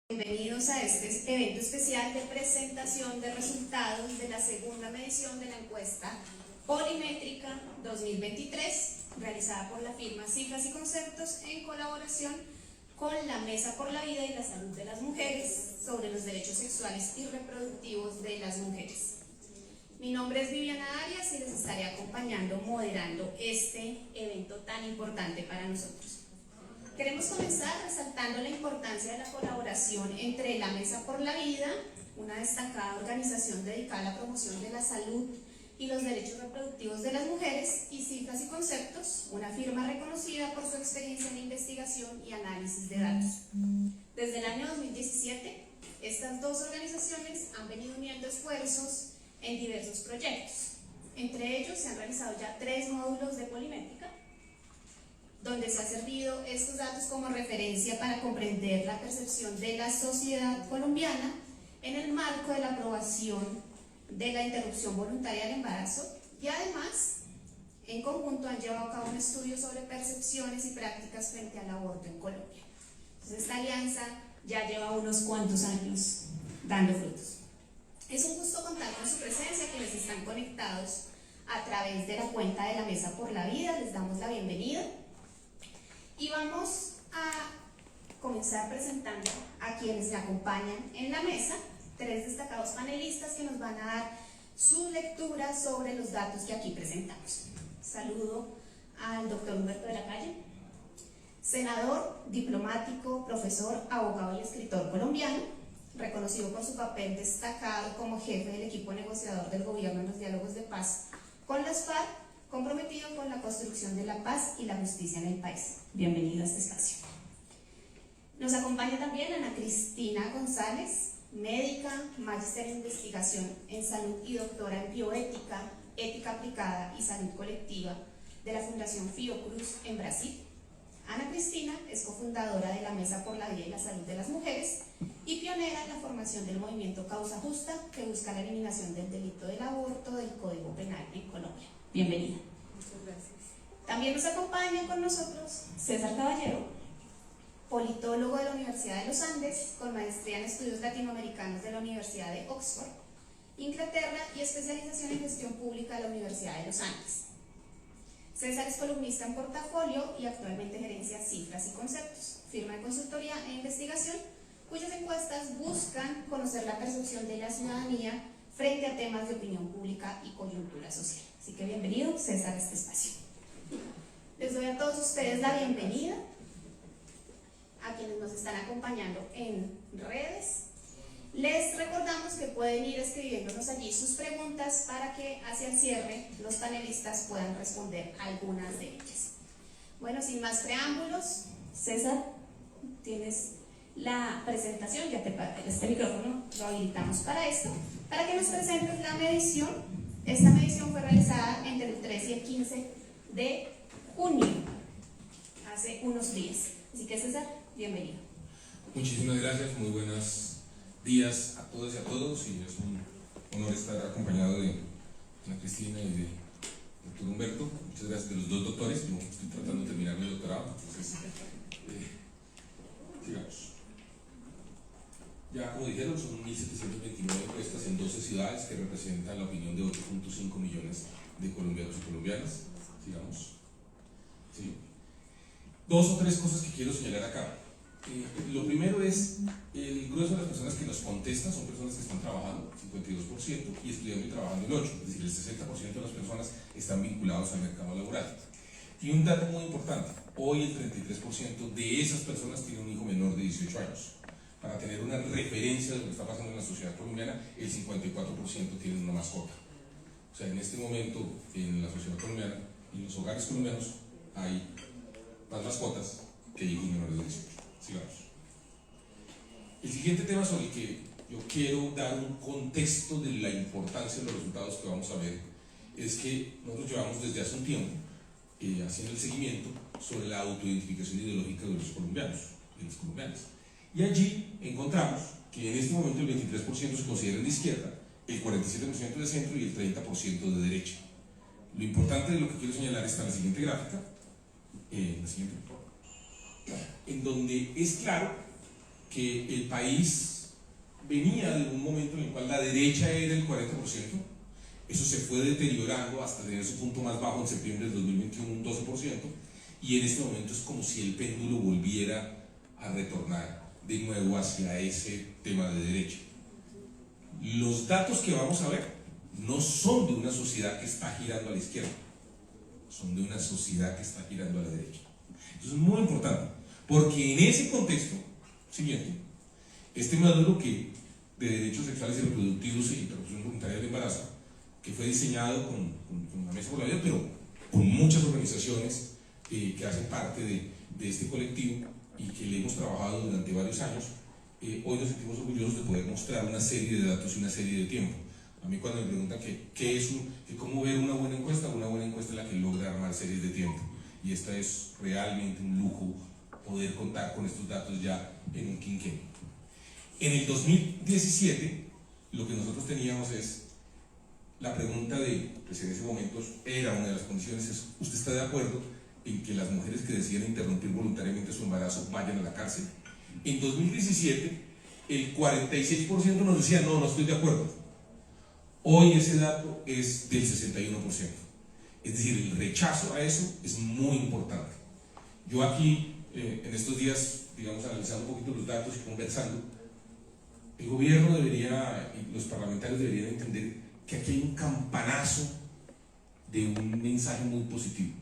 Bienvenidos a este evento especial de presentación de resultados de la segunda medición de la encuesta Polimétrica 2023, realizada por la firma Cifras y Conceptos en colaboración con la Mesa por la Vida y la Salud de las Mujeres sobre los derechos sexuales y reproductivos de las mujeres. Mi nombre es Viviana Arias y les estaré acompañando moderando este evento tan importante para nosotros. Queremos comenzar resaltando la importancia de la colaboración entre la Mesa por la Vida, una destacada organización dedicada a la promoción de la salud y los derechos reproductivos de las mujeres, y Cifras y Conceptos, una firma reconocida por su experiencia en investigación y análisis de datos. Desde el año 2017, estas dos organizaciones han venido uniendo esfuerzos en diversos proyectos. Entre ellos se han realizado ya 3 módulos de Polimétrica, donde se ha servido estos datos como referencia para comprender la percepción de la sociedad colombiana en el marco de la aprobación de la interrupción voluntaria del embarazo, y además, en conjunto han llevado a cabo un estudio sobre percepciones y prácticas frente al aborto en Colombia. Entonces, esta alianza ya lleva unos cuantos años dando frutos. Es un gusto contar con su presencia, quienes están conectados a través de la cuenta de la Mesa por la Vida, les damos la bienvenida. Y vamos a comenzar presentando a quienes me acompañan en la mesa, 3 destacados panelistas que nos van a dar su lectura sobre los datos que aquí presentamos. Saludo al doctor Humberto de la Calle, senador, diplomático, profesor, abogado y escritor colombiano, reconocido por su papel destacado como jefe del equipo negociador del gobierno en los diálogos de paz con las FARC, comprometido con la construcción de la paz y la justicia en el país. Bienvenido a este espacio. Nos acompaña también Ana Cristina González, médica, magíster en investigación en salud y doctora en bioética, ética aplicada y salud colectiva de la Fundación Fiocruz en Brasil. Ana Cristina es cofundadora de la Mesa por la Vida y la Salud de las Mujeres y pionera en la formación del movimiento Causa Justa, que busca la eliminación del delito del aborto del Código Penal en Colombia. Bienvenida. Muchas gracias. También nos acompaña con nosotros César Caballero, politólogo de la Universidad de los Andes, con maestría en estudios latinoamericanos de la Universidad de Oxford, Inglaterra, y especialización en gestión pública de la Universidad de los Andes. César es columnista en Portafolio y actualmente gerencia Cifras y Conceptos, firma de consultoría e investigación cuyas encuestas buscan conocer la percepción de la ciudadanía frente a temas de opinión pública y coyuntura social. Así que bienvenido, César, a este espacio. Les doy a todos ustedes la bienvenida, a quienes nos están acompañando en redes. Les recordamos que pueden ir escribiéndonos allí sus preguntas para que hacia el cierre los panelistas puedan responder algunas de ellas. Bueno, sin más preámbulos, César, tienes la presentación, ya este micrófono lo habilitamos para esto, para que nos presentes la medición. Esta medición fue realizada entre el 13 y el 15 de junio, hace unos días. Así que, César, bienvenido. Muchísimas gracias, muy buenos días a todos y a todos, y es un honor estar acompañado de Ana Cristina y de doctor Humberto. Muchas gracias de los 2 doctores, yo estoy tratando de terminar mi doctorado, entonces sigamos. Ya como dijeron, son 1.729 encuestas en 12 ciudades que representan la opinión de 8.5 millones de colombianos y colombianas. Sigamos. Sí. 2 o 3 cosas que quiero señalar acá. Lo primero es, el grueso de las personas que nos contestan son personas que están trabajando, 52%, y estudiando y trabajando el 8%, es decir, el 60% de las personas están vinculados al mercado laboral. Y un dato muy importante, hoy el 33% de esas personas tiene un hijo menor de 18 años. Para tener una referencia de lo que está pasando en la sociedad colombiana, el 54% tienen una mascota. O sea, en este momento, en la sociedad colombiana, en los hogares colombianos, hay más mascotas que hijos menores de 18. Sigamos. El siguiente tema sobre el que yo quiero dar un contexto de la importancia de los resultados que vamos a ver es que nosotros llevamos desde hace un tiempo haciendo el seguimiento sobre la autoidentificación ideológica de los colombianos y las colombianas. Y allí encontramos que en este momento el 23% se consideran de izquierda, el 47% de centro y el 30% de derecha. Lo importante de lo que quiero señalar está en la siguiente gráfica, en donde es claro que el país venía de un momento en el cual la derecha era el 40%, eso se fue deteriorando hasta tener su punto más bajo en septiembre del 2021, un 12%, y en este momento es como si el péndulo volviera a retornar de nuevo hacia ese tema de derecha. Los datos que vamos a ver no son de una sociedad que está girando a la izquierda, son de una sociedad que está girando a la derecha. Eso es muy importante, porque en ese contexto siguiente, este módulo de derechos sexuales y reproductivos y interrupción voluntaria del embarazo, que fue diseñado con la Mesa por la Vida, pero con muchas organizaciones que hacen parte de este colectivo y que le hemos trabajado durante varios años, hoy nos sentimos orgullosos de poder mostrar una serie de datos y una serie de tiempo. A mí cuando me preguntan cómo ver una buena encuesta es la que logra armar series de tiempo, y esta es realmente un lujo poder contar con estos datos ya en un quinquenio. En el 2017 lo que nosotros teníamos es la pregunta pues en ese momento era una de las condiciones, es: ¿usted está de acuerdo en que las mujeres que deciden interrumpir voluntariamente su embarazo vayan a la cárcel? En 2017 el 46% nos decía no estoy de acuerdo. Hoy ese dato es del 61%, es decir, el rechazo a eso es muy importante. Yo aquí en estos días, digamos, analizando un poquito los datos y conversando, el gobierno debería, y los parlamentarios deberían entender que aquí hay un campanazo de un mensaje muy positivo,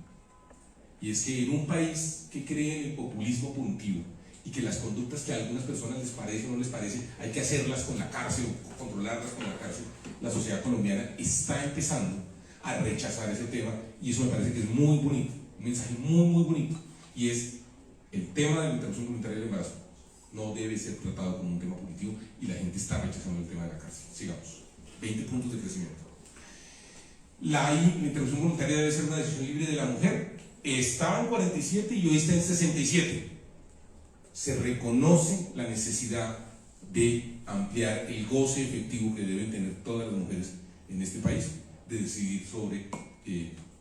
y es que en un país que cree en el populismo punitivo y que las conductas que a algunas personas les parece o no les parece hay que hacerlas con la cárcel o controlarlas con la cárcel, la sociedad colombiana está empezando a rechazar ese tema, y eso me parece que es muy bonito, un mensaje muy muy bonito, y es: el tema de la interrupción voluntaria del embarazo no debe ser tratado como un tema punitivo, y la gente está rechazando el tema de la cárcel. Sigamos. 20 puntos de crecimiento. La interrupción voluntaria debe ser una decisión libre de la mujer. Estaba en 47 y hoy está en 67. Se reconoce la necesidad de ampliar el goce efectivo que deben tener todas las mujeres en este país de decidir sobre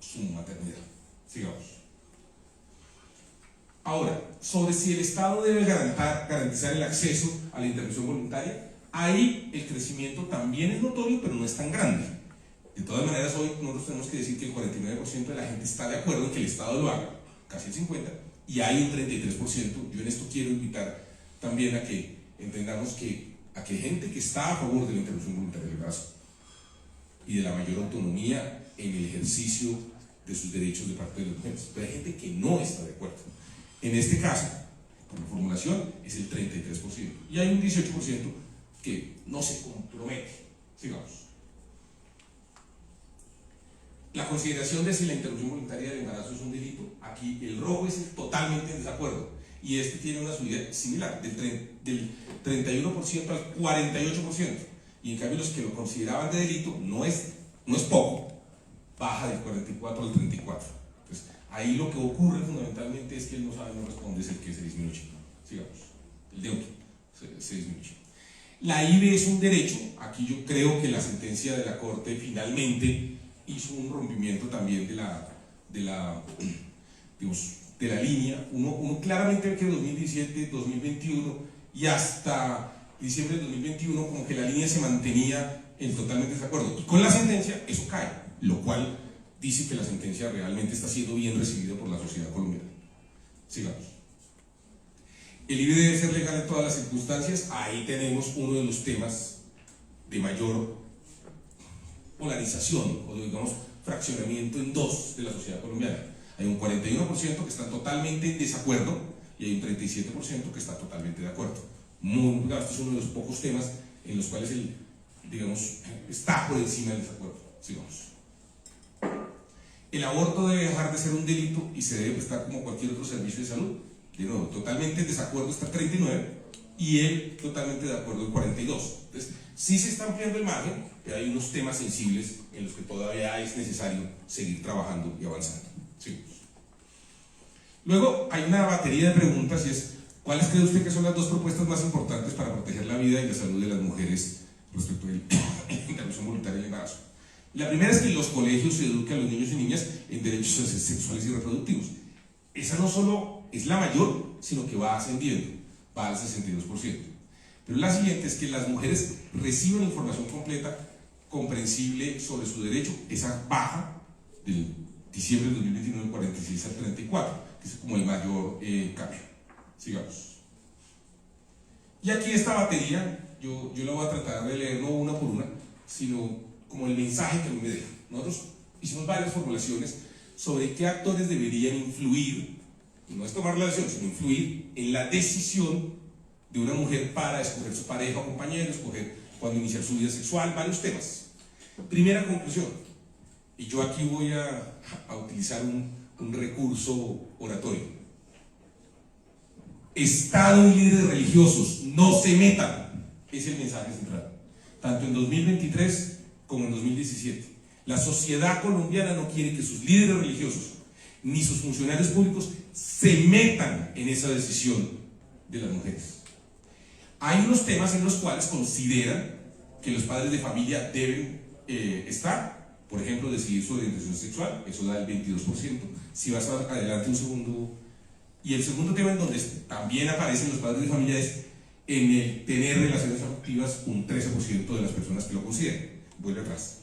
su maternidad. Sigamos. Ahora, sobre si el Estado debe garantizar el acceso a la interrupción voluntaria, ahí el crecimiento también es notorio, pero no es tan grande. De todas maneras, hoy nosotros tenemos que decir que el 49% de la gente está de acuerdo en que el Estado lo haga, casi el 50%, y hay un 33%. Yo en esto quiero invitar también a que entendamos que hay gente que está a favor de la interrupción voluntaria del embarazo y de la mayor autonomía en el ejercicio de sus derechos de parte de las mujeres, pero hay gente que no está de acuerdo. En este caso, por la formulación, es el 33%, y hay un 18% que no se compromete. Sigamos. La consideración de si la interrupción voluntaria del embarazo es un delito, aquí el rojo es totalmente en desacuerdo, y este tiene una subida similar, del 31% al 48%, y en cambio los que lo consideraban de delito, no es poco, baja del 44 al 34. Entonces, ahí lo que ocurre fundamentalmente es que el no sabe, no responde, es el que se disminuye. Sigamos. El de otro se disminuye. La IVE es un derecho. Aquí yo creo que la sentencia de la Corte finalmente hizo un rompimiento también de la línea. Uno claramente ve que 2017, 2021 y hasta diciembre de 2021 como que la línea se mantenía en totalmente desacuerdo, y con la sentencia eso cae, lo cual dice que la sentencia realmente está siendo bien recibida por la sociedad colombiana. Sigamos. El IVE debe ser legal en todas las circunstancias. Ahí tenemos uno de los temas de mayor polarización, o digamos fraccionamiento en dos de la sociedad colombiana. Hay un 41% que está totalmente en desacuerdo y hay un 37% que está totalmente de acuerdo. Este es uno de los pocos temas en los cuales está por encima del desacuerdo. Sigamos. El aborto debe dejar de ser un delito y se debe prestar como cualquier otro servicio de salud. De nuevo, totalmente en desacuerdo está el 39% y él totalmente de acuerdo el 42%. Entonces, sí se está ampliando el margen, pero hay unos temas sensibles en los que todavía es necesario seguir trabajando y avanzando. Sí. Luego hay una batería de preguntas, y es: ¿cuáles cree usted que son las dos propuestas más importantes para proteger la vida y la salud de las mujeres respecto a la interrupción voluntaria del embarazo? La primera es que en los colegios se eduque a los niños y niñas en derechos sexuales y reproductivos. Esa no solo es la mayor, sino que va ascendiendo. va al 62%. Pero la siguiente es que las mujeres reciben información completa, comprensible sobre su derecho, esa baja del diciembre de 2029 46 al 34, que es como el mayor cambio. Sigamos. Y aquí esta batería, yo la voy a tratar de leer no una por una, sino como el mensaje que a mí me deja. Nosotros hicimos varias formulaciones sobre qué actores deberían influir, no es tomar la decisión, sino influir en la decisión de una mujer para escoger su pareja o compañero, escoger cuándo iniciar su vida sexual, varios temas. Primera conclusión, y yo aquí voy a utilizar un recurso oratorio. Estado y líderes religiosos, no se metan, es el mensaje central, tanto en 2023 como en 2017. La sociedad colombiana no quiere que sus líderes religiosos ni sus funcionarios públicos se metan en esa decisión de las mujeres. Hay unos temas en los cuales consideran que los padres de familia deben estar, por ejemplo, decidir su orientación sexual, eso da el 22%. Si vas adelante un segundo. Y el segundo tema en donde también aparecen los padres de familia es en el tener relaciones afectivas, un 13% de las personas que lo consideran. Vuelve atrás.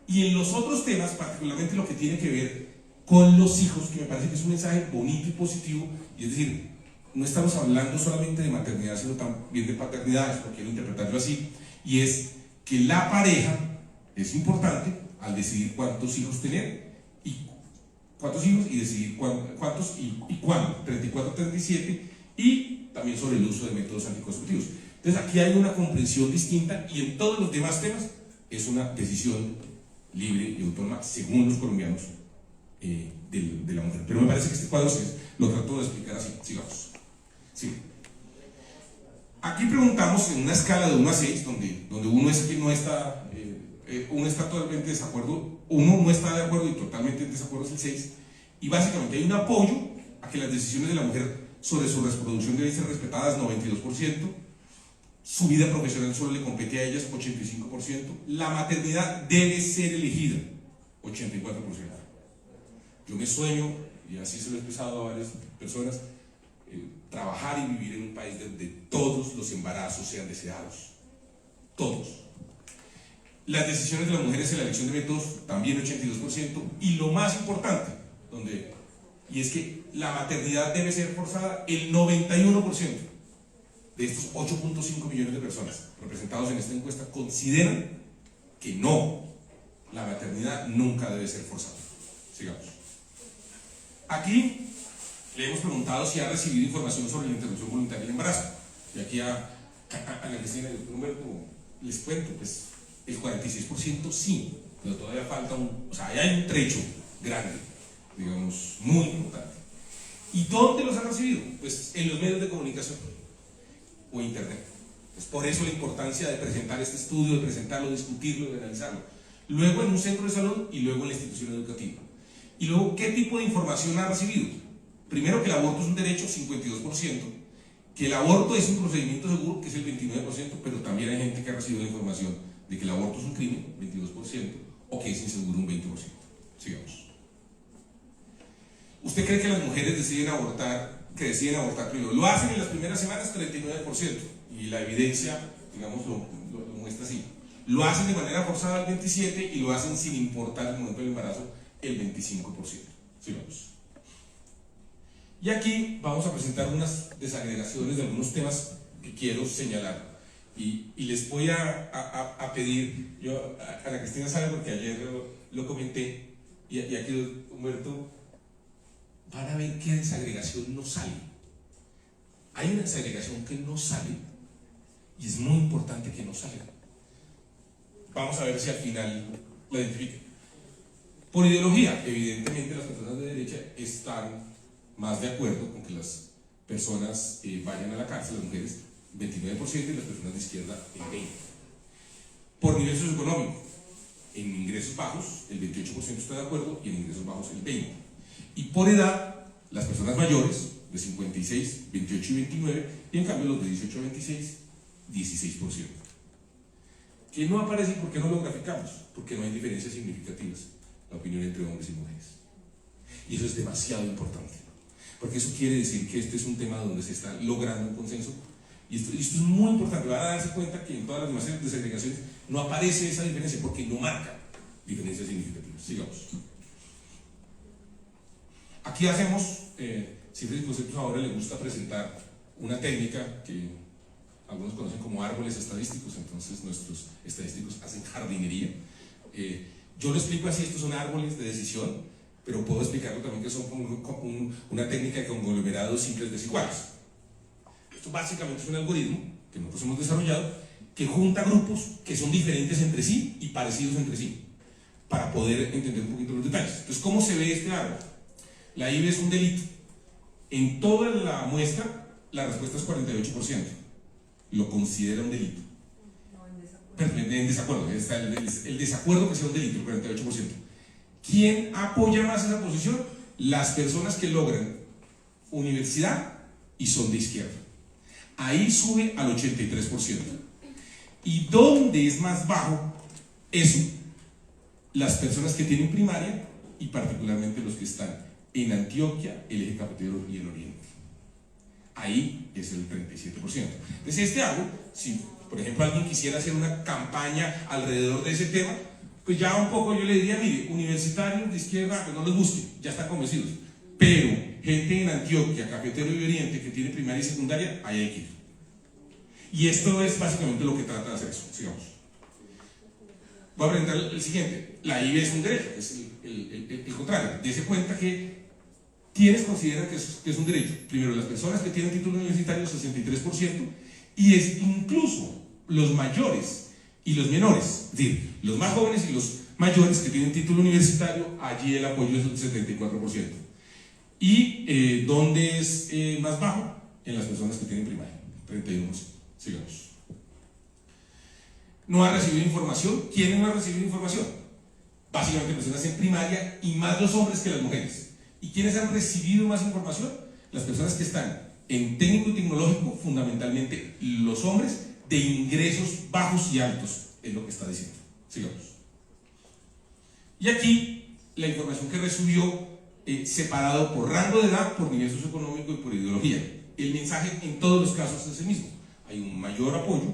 Y en los otros temas, particularmente lo que tiene que ver con los hijos, que me parece que es un mensaje bonito y positivo, y es decir, no estamos hablando solamente de maternidad, sino también de paternidad, esto quiero interpretarlo así, y es que la pareja es importante al decidir cuántos hijos tener, y decidir cuántos y cuándo, 34, 37, y también sobre el uso de métodos anticonceptivos. Entonces aquí hay una comprensión distinta, y en todos los demás temas es una decisión libre y autónoma según los colombianos de la mujer. Pero me parece que este cuadro lo trato de explicar así. Sigamos. Sí. Aquí preguntamos en una escala de 1 a 6, donde uno es que no está, uno está totalmente de desacuerdo, uno no está de acuerdo y totalmente en desacuerdo es el 6, y básicamente hay un apoyo a que las decisiones de la mujer sobre su reproducción deben ser respetadas, 92%, su vida profesional solo le compete a ellas, 85%, la maternidad debe ser elegida, 84%. Yo me sueño, y así se lo he expresado a varias personas, trabajar y vivir en un país donde todos los embarazos sean deseados, todos. Las decisiones de las mujeres en la elección de métodos, también 82%, y lo más importante, y es que la maternidad debe ser forzada, el 91% de estos 8.5 millones de personas representados en esta encuesta consideran que no, la maternidad nunca debe ser forzada. Sigamos. Aquí le hemos preguntado si ha recibido información sobre la interrupción voluntaria del embarazo. Y aquí a la Cristina y al Humberto les cuento, pues el 46% sí, pero todavía falta hay un trecho grande, digamos, muy importante. ¿Y dónde los han recibido? Pues en los medios de comunicación o internet. Pues por eso la importancia de presentar este estudio, de presentarlo, discutirlo, de analizarlo. Luego en un centro de salud y luego en la institución educativa. Y luego, ¿qué tipo de información ha recibido? Primero, que el aborto es un derecho, 52%, que el aborto es un procedimiento seguro, que es el 29%, pero también hay gente que ha recibido la información de que el aborto es un crimen, 22%, o que es inseguro, un 20%. Sigamos. ¿Usted cree que las mujeres deciden abortar primero? Lo hacen en las primeras semanas, 39%, y la evidencia, digamos, lo muestra así. Lo hacen de manera forzada al 27% y lo hacen sin importar el momento del embarazo, el 25%. Sigamos. Y aquí vamos a presentar unas desagregaciones de algunos temas que quiero señalar. Y les voy a pedir, yo a la Cristina sabe porque ayer lo comenté, y aquí Humberto, van a ver qué desagregación no sale. Hay una desagregación que no sale, y es muy importante que no salga. Vamos a ver si al final la identifican. Por ideología, evidentemente las personas de derecha están más de acuerdo con que las personas vayan a la cárcel, las mujeres 29% y las personas de izquierda el 20%. Por nivel socioeconómico, en ingresos bajos el 28% está de acuerdo y en ingresos bajos el 20%. Y por edad, las personas mayores de 56, 28 y 29, y en cambio los de 18 a 26, 16%. Que no aparece, ¿por qué no lo graficamos? Porque no hay diferencias significativas la opinión entre hombres y mujeres. Y eso es demasiado importante. porque eso quiere decir que este es un tema donde se está logrando un consenso. Y esto es muy importante, van a darse cuenta que en todas las demás desagregaciones no aparece esa diferencia porque no marca diferencias significativas. Sigamos. Aquí hacemos, Cifras y Conceptos ahora le gusta presentar una técnica que algunos conocen como árboles estadísticos, entonces nuestros estadísticos hacen jardinería. Yo lo explico así, estos son árboles de decisión, pero puedo explicarlo también que son una técnica de conglomerados simples desiguales. Esto básicamente es un algoritmo que nosotros hemos desarrollado que junta grupos que son diferentes entre sí y parecidos entre sí, para poder entender un poquito los detalles. Entonces, ¿cómo se ve este árbol? La IVE es un delito. En toda la muestra, la respuesta es 48%. Lo considera un delito. En desacuerdo, está el desacuerdo que sea un delito, el 48%. ¿Quién apoya más esa posición? Las personas que logran universidad y son de izquierda. Ahí sube al 83%. ¿Y dónde es más bajo eso? Las personas que tienen primaria y particularmente los que están en Antioquia, el eje cafetero y el oriente. Ahí es el 37%. Entonces este árbol, si por ejemplo alguien quisiera hacer una campaña alrededor de ese tema, pues ya un poco yo le diría, mire, universitarios de izquierda, pues no los busquen, ya están convencidos. Pero gente en Antioquia, cafetero y oriente que tiene primaria y secundaria, ahí hay que ir. Y esto es básicamente lo que trata de hacer eso, sigamos. Voy a presentar el siguiente. La IVE es un derecho, es el contrario. Dese cuenta que quienes consideran que es un derecho. Primero, las personas que tienen título universitario, 63%, y es incluso los mayores y los menores, es decir, los más jóvenes y los mayores que tienen título universitario, allí el apoyo es el 74%. ¿Y dónde es más bajo? En las personas que tienen primaria, 31%. Sigamos. No ha recibido información. ¿Quiénes no han recibido información? Básicamente personas en primaria y más los hombres que las mujeres. ¿Y quiénes han recibido más información? Las personas que están en técnico y tecnológico, fundamentalmente los hombres de ingresos bajos y altos, es lo que está diciendo. Sigamos. Y aquí la información que recibió separado por rango de edad, por nivel socioeconómico y por ideología. El mensaje en todos los casos es el mismo. Hay un mayor apoyo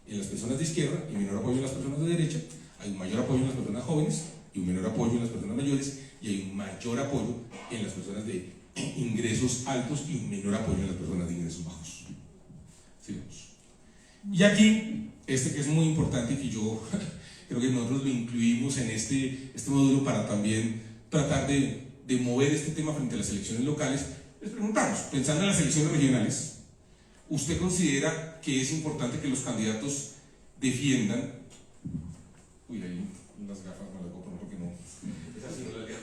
en las personas de izquierda y menor apoyo en las personas de derecha. Hay un mayor apoyo en las personas jóvenes y un menor apoyo en las personas mayores, y hay un mayor apoyo en las personas de ingresos altos y un menor apoyo en las personas de ingresos bajos. Sigamos. Y aquí, que es muy importante y que yo creo que nosotros lo incluimos en este módulo para también tratar de mover este tema frente a las elecciones locales, les preguntamos, pensando en las elecciones regionales, ¿usted considera que es importante que los candidatos defiendan? Uy, ahí las gafas me las voy a poner porque no. Esa sí no la leo.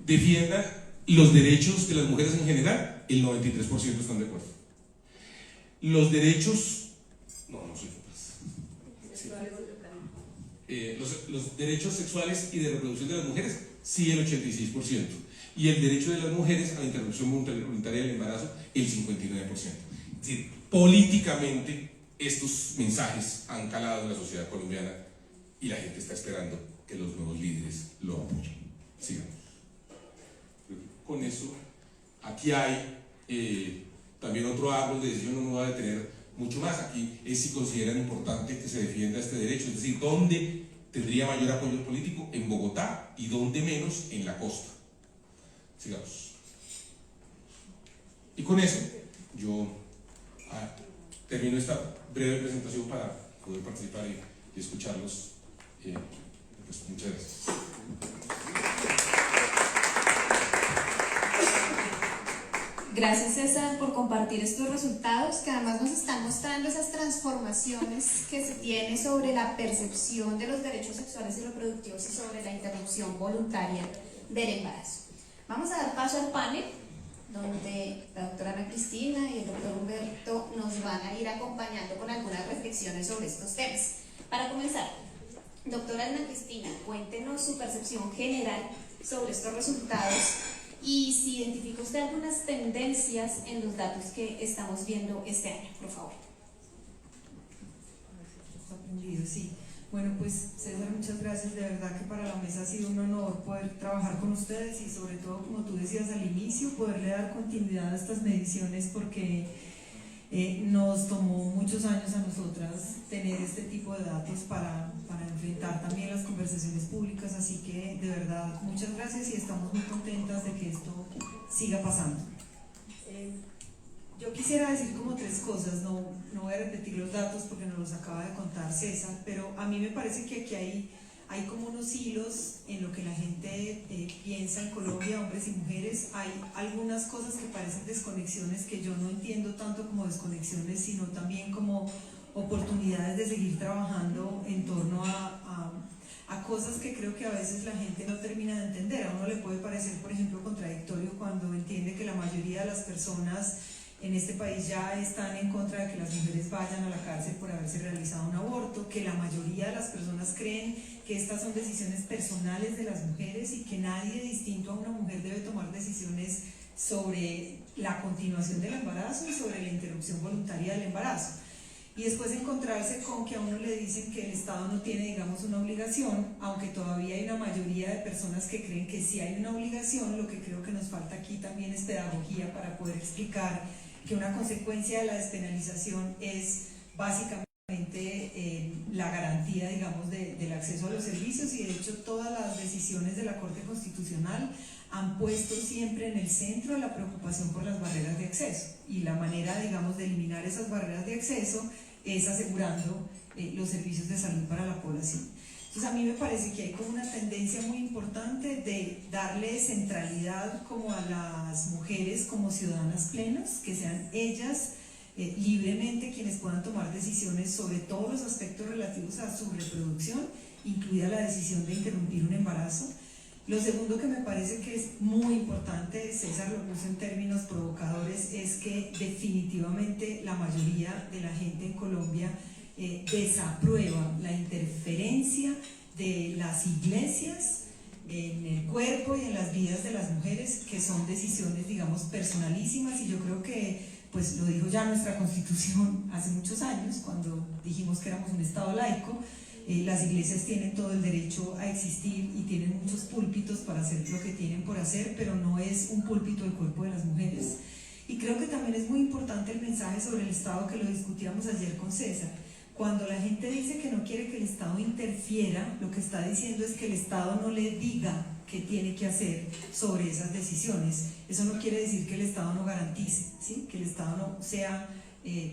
Defiendan los derechos de las mujeres en general. El 93% están de acuerdo. Los derechos. No soy capaz. Los derechos sexuales y de reproducción de las mujeres, sí, el 86%. Y el derecho de las mujeres a la interrupción voluntaria del embarazo, el 59%. Es decir, políticamente estos mensajes han calado en la sociedad colombiana y la gente está esperando que los nuevos líderes lo apoyen. Sigamos. Con eso, aquí hay también otro árbol de decisión, no me voy a detener mucho más. Aquí es si consideran importante que se defienda este derecho, es decir, ¿dónde tendría mayor apoyo político? En Bogotá, y ¿dónde menos? En la costa. Sigamos. Y con eso yo termino esta breve presentación para poder participar y escucharlos. Pues, muchas gracias. Gracias, César, por compartir estos resultados que además nos están mostrando esas transformaciones que se tiene sobre la percepción de los derechos sexuales y reproductivos y sobre la interrupción voluntaria del embarazo. Vamos a dar paso al panel, donde la doctora Ana Cristina y el doctor Humberto nos van a ir acompañando con algunas reflexiones sobre estos temas. Para comenzar, doctora Ana Cristina, cuéntenos su percepción general sobre estos resultados y si identifica usted algunas tendencias en los datos que estamos viendo este año, por favor. Sí. Bueno, pues César, muchas gracias. De verdad que para la mesa ha sido un honor poder trabajar con ustedes y sobre todo, como tú decías al inicio, poderle dar continuidad a estas mediciones porque nos tomó muchos años a nosotras tener este tipo de datos para enfrentar también las conversaciones públicas, así que de verdad muchas gracias y estamos muy contentas de que esto siga pasando. Yo quisiera decir como tres cosas, no voy a repetir los datos porque nos los acaba de contar César, pero a mí me parece que aquí hay como unos hilos en lo que la gente piensa en Colombia, hombres y mujeres. Hay algunas cosas que parecen desconexiones que yo no entiendo tanto como desconexiones, sino también como oportunidades de seguir trabajando en torno a cosas que creo que a veces la gente no termina de entender. A uno le puede parecer, por ejemplo, contradictorio cuando entiende que la mayoría de las personas en este país ya están en contra de que las mujeres vayan a la cárcel por haberse realizado un aborto, que la mayoría de las personas creen que estas son decisiones personales de las mujeres y que nadie distinto a una mujer debe tomar decisiones sobre la continuación del embarazo y sobre la interrupción voluntaria del embarazo. Y después encontrarse con que a uno le dicen que el Estado no tiene, digamos, una obligación, aunque todavía hay una mayoría de personas que creen que sí hay una obligación. Lo que creo que nos falta aquí también es pedagogía para poder explicar que una consecuencia de la despenalización es básicamente la garantía, digamos, del acceso a los servicios, y de hecho todas las decisiones de la Corte Constitucional han puesto siempre en el centro la preocupación por las barreras de acceso, y la manera, digamos, de eliminar esas barreras de acceso es asegurando los servicios de salud para la población. Entonces a mí me parece que hay como una tendencia muy importante de darle centralidad como a las mujeres como ciudadanas plenas, que sean ellas libremente quienes puedan tomar decisiones sobre todos los aspectos relativos a su reproducción, incluida la decisión de interrumpir un embarazo. Lo segundo que me parece que es muy importante, César lo puso en términos provocadores, es que definitivamente la mayoría de la gente en Colombia desaprueba la interferencia de las iglesias en el cuerpo y en las vidas de las mujeres, que son decisiones, digamos, personalísimas. Y yo creo que, pues lo dijo ya nuestra Constitución hace muchos años, cuando dijimos que éramos un Estado laico. Las iglesias tienen todo el derecho a existir y tienen muchos púlpitos para hacer lo que tienen por hacer, pero no es un púlpito el cuerpo de las mujeres. Y creo que también es muy importante el mensaje sobre el Estado, que lo discutíamos ayer con César. Cuando la gente dice que no quiere que el Estado interfiera, lo que está diciendo es que el Estado no le diga qué tiene que hacer sobre esas decisiones. Eso no quiere decir que el Estado no garantice, ¿sí? Que el Estado no sea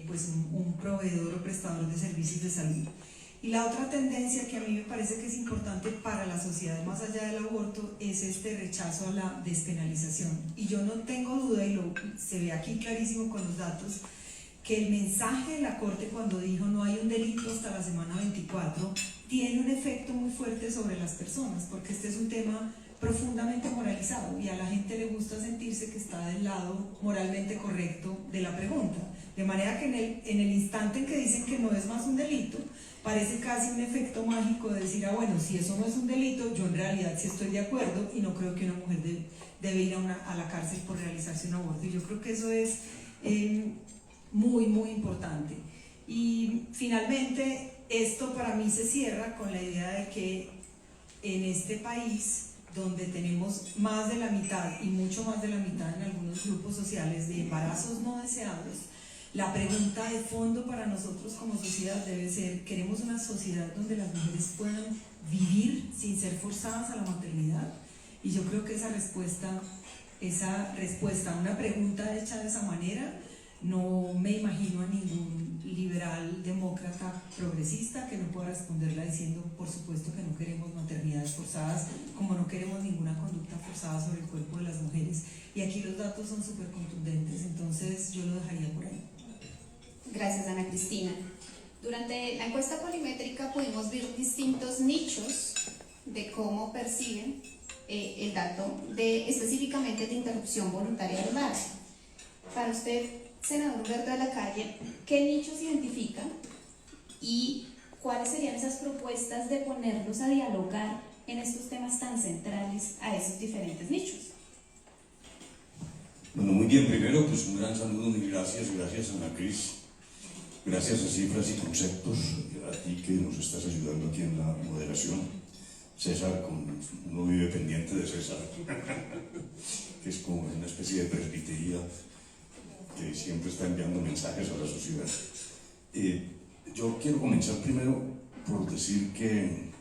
pues un proveedor o prestador de servicios de salud. Y la otra tendencia que a mí me parece que es importante para la sociedad, más allá del aborto, es este rechazo a la despenalización. Y yo no tengo duda, y se ve aquí clarísimo con los datos, que el mensaje de la Corte cuando dijo no hay un delito hasta la semana 24 tiene un efecto muy fuerte sobre las personas, porque este es un tema profundamente moralizado y a la gente le gusta sentirse que está del lado moralmente correcto de la pregunta, de manera que en el instante en que dicen que no es más un delito, parece casi un efecto mágico de decir, bueno, si eso no es un delito, yo en realidad sí estoy de acuerdo y no creo que una mujer debe ir a la cárcel por realizarse un aborto. Y yo creo que eso es muy, muy importante. Y finalmente, esto para mí se cierra con la idea de que en este país, donde tenemos más de la mitad y mucho más de la mitad en algunos grupos sociales de embarazos no deseados, la pregunta de fondo para nosotros como sociedad debe ser: ¿queremos una sociedad donde las mujeres puedan vivir sin ser forzadas a la maternidad? Y yo creo que esa respuesta a una pregunta hecha de esa manera, no me imagino a ningún liberal demócrata progresista que no pueda responderla diciendo, por supuesto que no queremos maternidades forzadas, como no queremos ninguna conducta forzada sobre el cuerpo de las mujeres. Y aquí los datos son súper contundentes, entonces yo lo dejaría por ahí. Gracias, Ana Cristina. Durante la encuesta polimétrica pudimos ver distintos nichos de cómo perciben el dato específicamente de interrupción voluntaria del embarazo. Para usted, senador Humberto de la Calle, ¿qué nichos identifica y cuáles serían esas propuestas de ponerlos a dialogar en estos temas tan centrales a esos diferentes nichos? Bueno, muy bien. Primero, pues un gran saludo y gracias Ana Cris. Gracias a Cifras y Conceptos, a ti que nos estás ayudando aquí en la moderación. César, uno vive pendiente de César, que es como una especie de presbitería que siempre está enviando mensajes a la sociedad. Yo quiero comenzar primero por decir que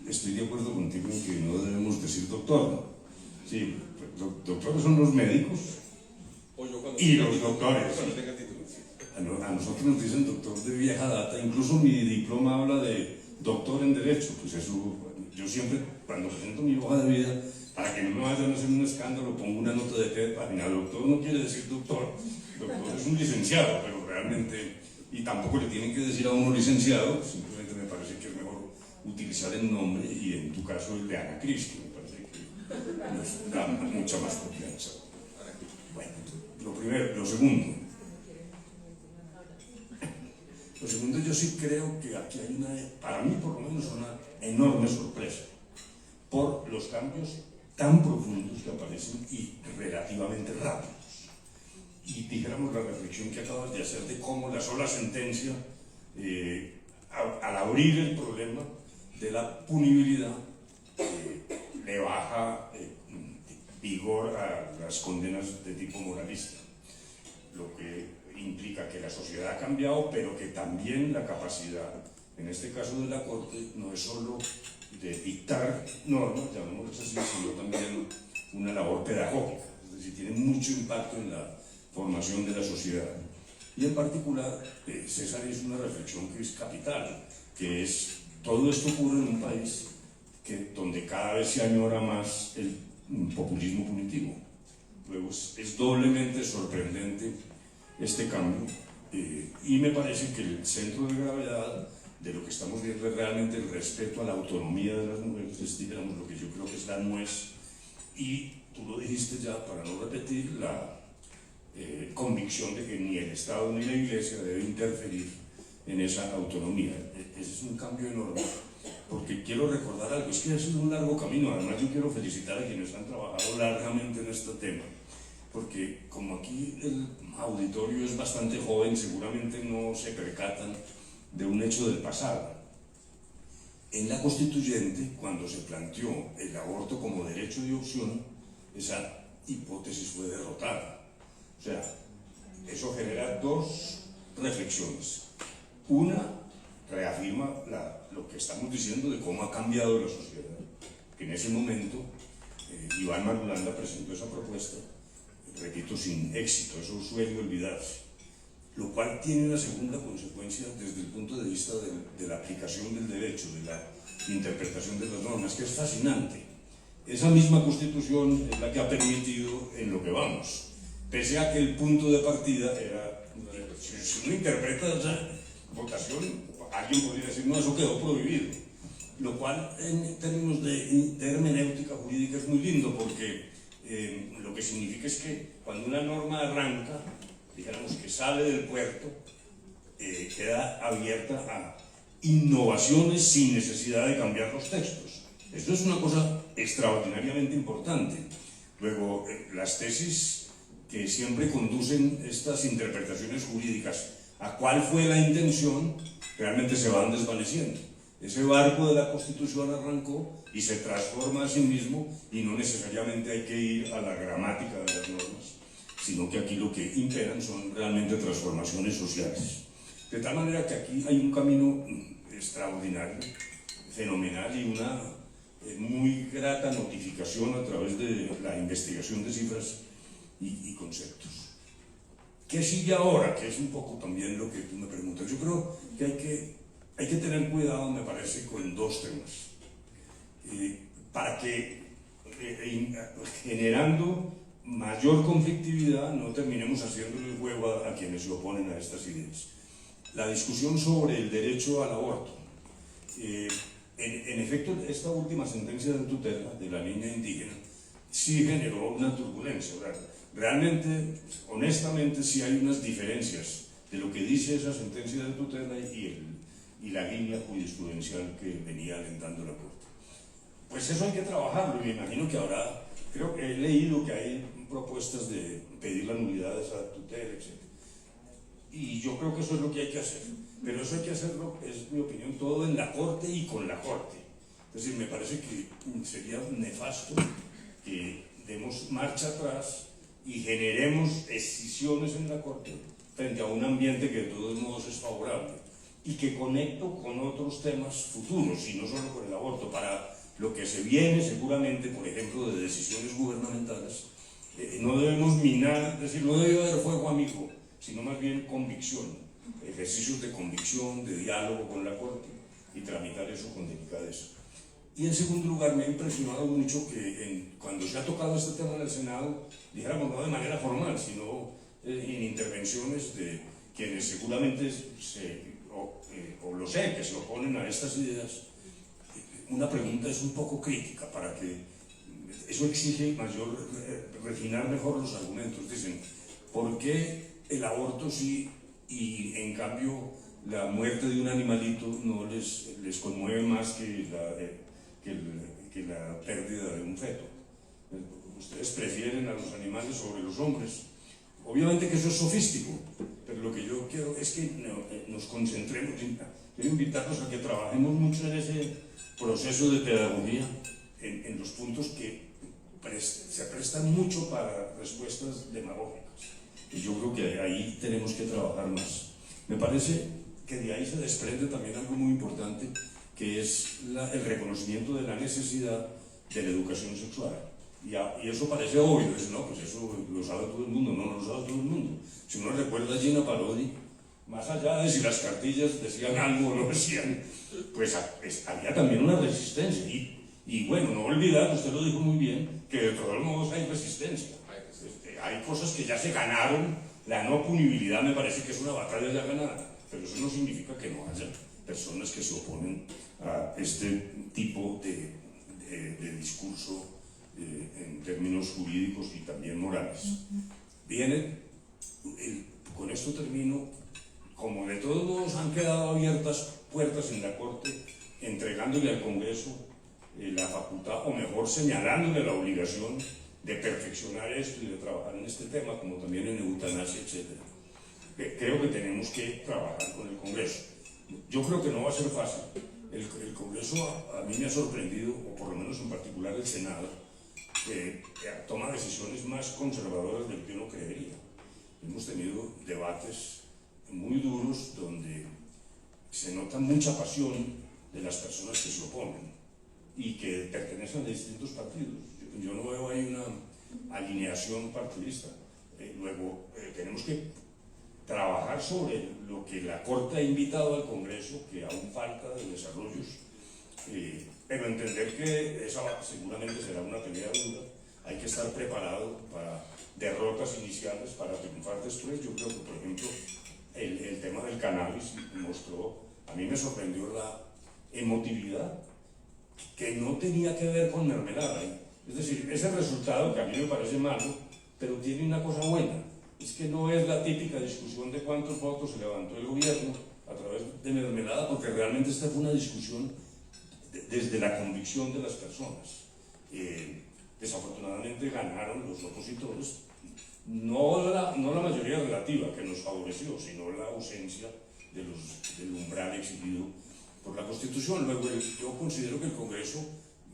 estoy de acuerdo contigo en que no debemos decir doctor, ¿no? Sí, doctores son los médicos y los doctores. A nosotros nos dicen doctor de vieja data, incluso mi diploma habla de doctor en Derecho. Pues eso, yo siempre, cuando presento mi hoja de vida, para que no me vayan a hacer un escándalo, pongo una nota de fe de página. Doctor no quiere decir doctor, doctor es un licenciado, pero realmente, y tampoco le tienen que decir a uno licenciado, simplemente me parece que es mejor utilizar el nombre, y en tu caso el de Ana Cristi, me parece que nos da mucha más confianza. Bueno, lo primero. Lo segundo, yo sí creo que aquí hay para mí por lo menos, una enorme sorpresa por los cambios tan profundos que aparecen y relativamente rápidos. Y dijéramos la reflexión que acabas de hacer de cómo la sola sentencia, al abrir el problema de la punibilidad, le baja vigor a las condenas de tipo moralista, lo que implica que la sociedad ha cambiado, pero que también la capacidad, en este caso de la Corte, no es solo de dictar normas, llamémoslas así, sino también una labor pedagógica, es decir, tiene mucho impacto en la formación de la sociedad. Y en particular, César hizo una reflexión que es capital, que es, todo esto ocurre en un país donde cada vez se añora más el populismo punitivo. Luego es doblemente sorprendente este cambio, y me parece que el centro de gravedad de lo que estamos viendo es realmente el respeto a la autonomía de las mujeres, es, digamos, lo que yo creo que es la nuez, y tú lo dijiste ya, para no repetir, la convicción de que ni el Estado ni la Iglesia debe interferir en esa autonomía. Ese es un cambio enorme, porque quiero recordar algo, es que ha sido un largo camino. Además, yo quiero felicitar a quienes han trabajado largamente en este tema, porque como aquí el auditorio es bastante joven, seguramente no se percatan de un hecho del pasado. En la Constituyente, cuando se planteó el aborto como derecho de opción, esa hipótesis fue derrotada. O sea, eso genera dos reflexiones. Una, reafirma lo que estamos diciendo de cómo ha cambiado la sociedad, que en ese momento Iván Marulanda presentó esa propuesta, repito, sin éxito, eso suele olvidarse, lo cual tiene una segunda consecuencia desde el punto de vista de la aplicación del derecho, de la interpretación de las normas, que es fascinante. Esa misma Constitución es la que ha permitido en lo que vamos, pese a que el punto de partida era, si uno interpreta esa votación, alguien podría decir, no, eso quedó prohibido, lo cual en términos de hermenéutica jurídica es muy lindo, porque lo que significa es que cuando una norma arranca, digamos que sale del puerto, queda abierta a innovaciones sin necesidad de cambiar los textos. Esto es una cosa extraordinariamente importante. Luego, las tesis que siempre conducen estas interpretaciones jurídicas a cuál fue la intención, realmente se van desvaneciendo. Ese barco de la Constitución arrancó y se transforma a sí mismo, y no necesariamente hay que ir a la gramática de las normas, sino que aquí lo que imperan son realmente transformaciones sociales. De tal manera que aquí hay un camino extraordinario, fenomenal, y una muy grata notificación a través de la investigación de cifras y conceptos. ¿Qué sigue ahora? Que es un poco también lo que tú me preguntas. Yo creo que hay que tener cuidado, me parece, con dos temas, para que generando mayor conflictividad no terminemos haciéndole el juego a quienes se oponen a estas ideas. La discusión sobre el derecho al aborto. En efecto, esta última sentencia de tutela de la niña indígena sí generó una turbulencia. Realmente, honestamente, sí hay unas diferencias de lo que dice esa sentencia de tutela y la línea jurisprudencial que venía alentando la Corte. Pues eso hay que trabajarlo, y me imagino que habrá, creo que he leído que hay propuestas de pedir la nulidad de esa tutela, etc. y yo creo que eso es lo que hay que hacer. Pero eso hay que hacerlo, es mi opinión, todo en la Corte y con la Corte. Es decir, me parece que sería nefasto que demos marcha atrás y generemos escisiones en la Corte frente a un ambiente que de todos modos es favorable y que conecto con otros temas futuros y no solo con el aborto, para lo que se viene seguramente, por ejemplo, de decisiones gubernamentales. No debemos minar, es decir, no debe haber fuego amigo, sino más bien convicción, ejercicios de convicción, de diálogo con la Corte y tramitar eso con delicadeza. Y en segundo lugar, me ha impresionado mucho que cuando se ha tocado este tema en el Senado, dijéramos no de manera formal, sino en intervenciones de quienes seguramente o lo sé, que se oponen a estas ideas, una pregunta es un poco crítica para que eso exige mayor, refinar mejor los argumentos. Dicen, ¿por qué el aborto sí y en cambio la muerte de un animalito no les conmueve más que la pérdida de un feto? Ustedes prefieren a los animales sobre los hombres. Obviamente que eso es sofístico, pero lo que yo quiero es que nos concentremos. Quiero invitarlos a que trabajemos mucho en ese proceso de pedagogía, en los puntos que se prestan mucho para respuestas demagógicas. Y yo creo que ahí tenemos que trabajar más. Me parece que de ahí se desprende también algo muy importante, que es el reconocimiento de la necesidad de la educación sexual. Y eso parece obvio, no, pues eso lo sabe todo el mundo. No lo sabe todo el mundo. Si uno recuerda a Gina Parodi, más allá de si las cartillas decían algo o no decían, pues había también una resistencia. Y bueno, no olvidar, usted lo dijo muy bien, que de todos modos hay resistencia. Hay cosas que ya se ganaron. La no punibilidad me parece que es una batalla ya ganada, pero eso no significa que no haya personas que se oponen a este tipo de discurso en términos jurídicos y también morales. Con esto termino. Como de todos modos han quedado abiertas puertas en la Corte, entregándole al Congreso la facultad, o mejor señalándole la obligación de perfeccionar esto y de trabajar en este tema, como también en eutanasia, etc. Creo que tenemos que trabajar con el Congreso. Yo creo que no va a ser fácil. El Congreso a mí me ha sorprendido, o por lo menos en particular el Senado, que toma decisiones más conservadoras del que uno creería. Hemos tenido debates muy duros donde se nota mucha pasión de las personas que se oponen y que pertenecen a distintos partidos. Yo no veo ahí una alineación partidista. Luego tenemos que trabajar sobre lo que la Corte ha invitado al Congreso, que aún falta de desarrollos, pero entender que esa seguramente será una pelea dura. Hay que estar preparado para derrotas iniciales, para triunfar después. Yo creo que, por ejemplo, el tema del cannabis mostró, a mí me sorprendió la emotividad que no tenía que ver con mermelada. Es decir, ese resultado que a mí me parece malo, pero tiene una cosa buena, es que no es la típica discusión de cuántos votos se levantó el gobierno a través de mermelada, porque realmente esta fue una discusión desde la convicción de las personas. Desafortunadamente ganaron los opositores, no la mayoría relativa que nos favoreció, sino la ausencia del umbral exigido por la Constitución. Luego, yo considero que el Congreso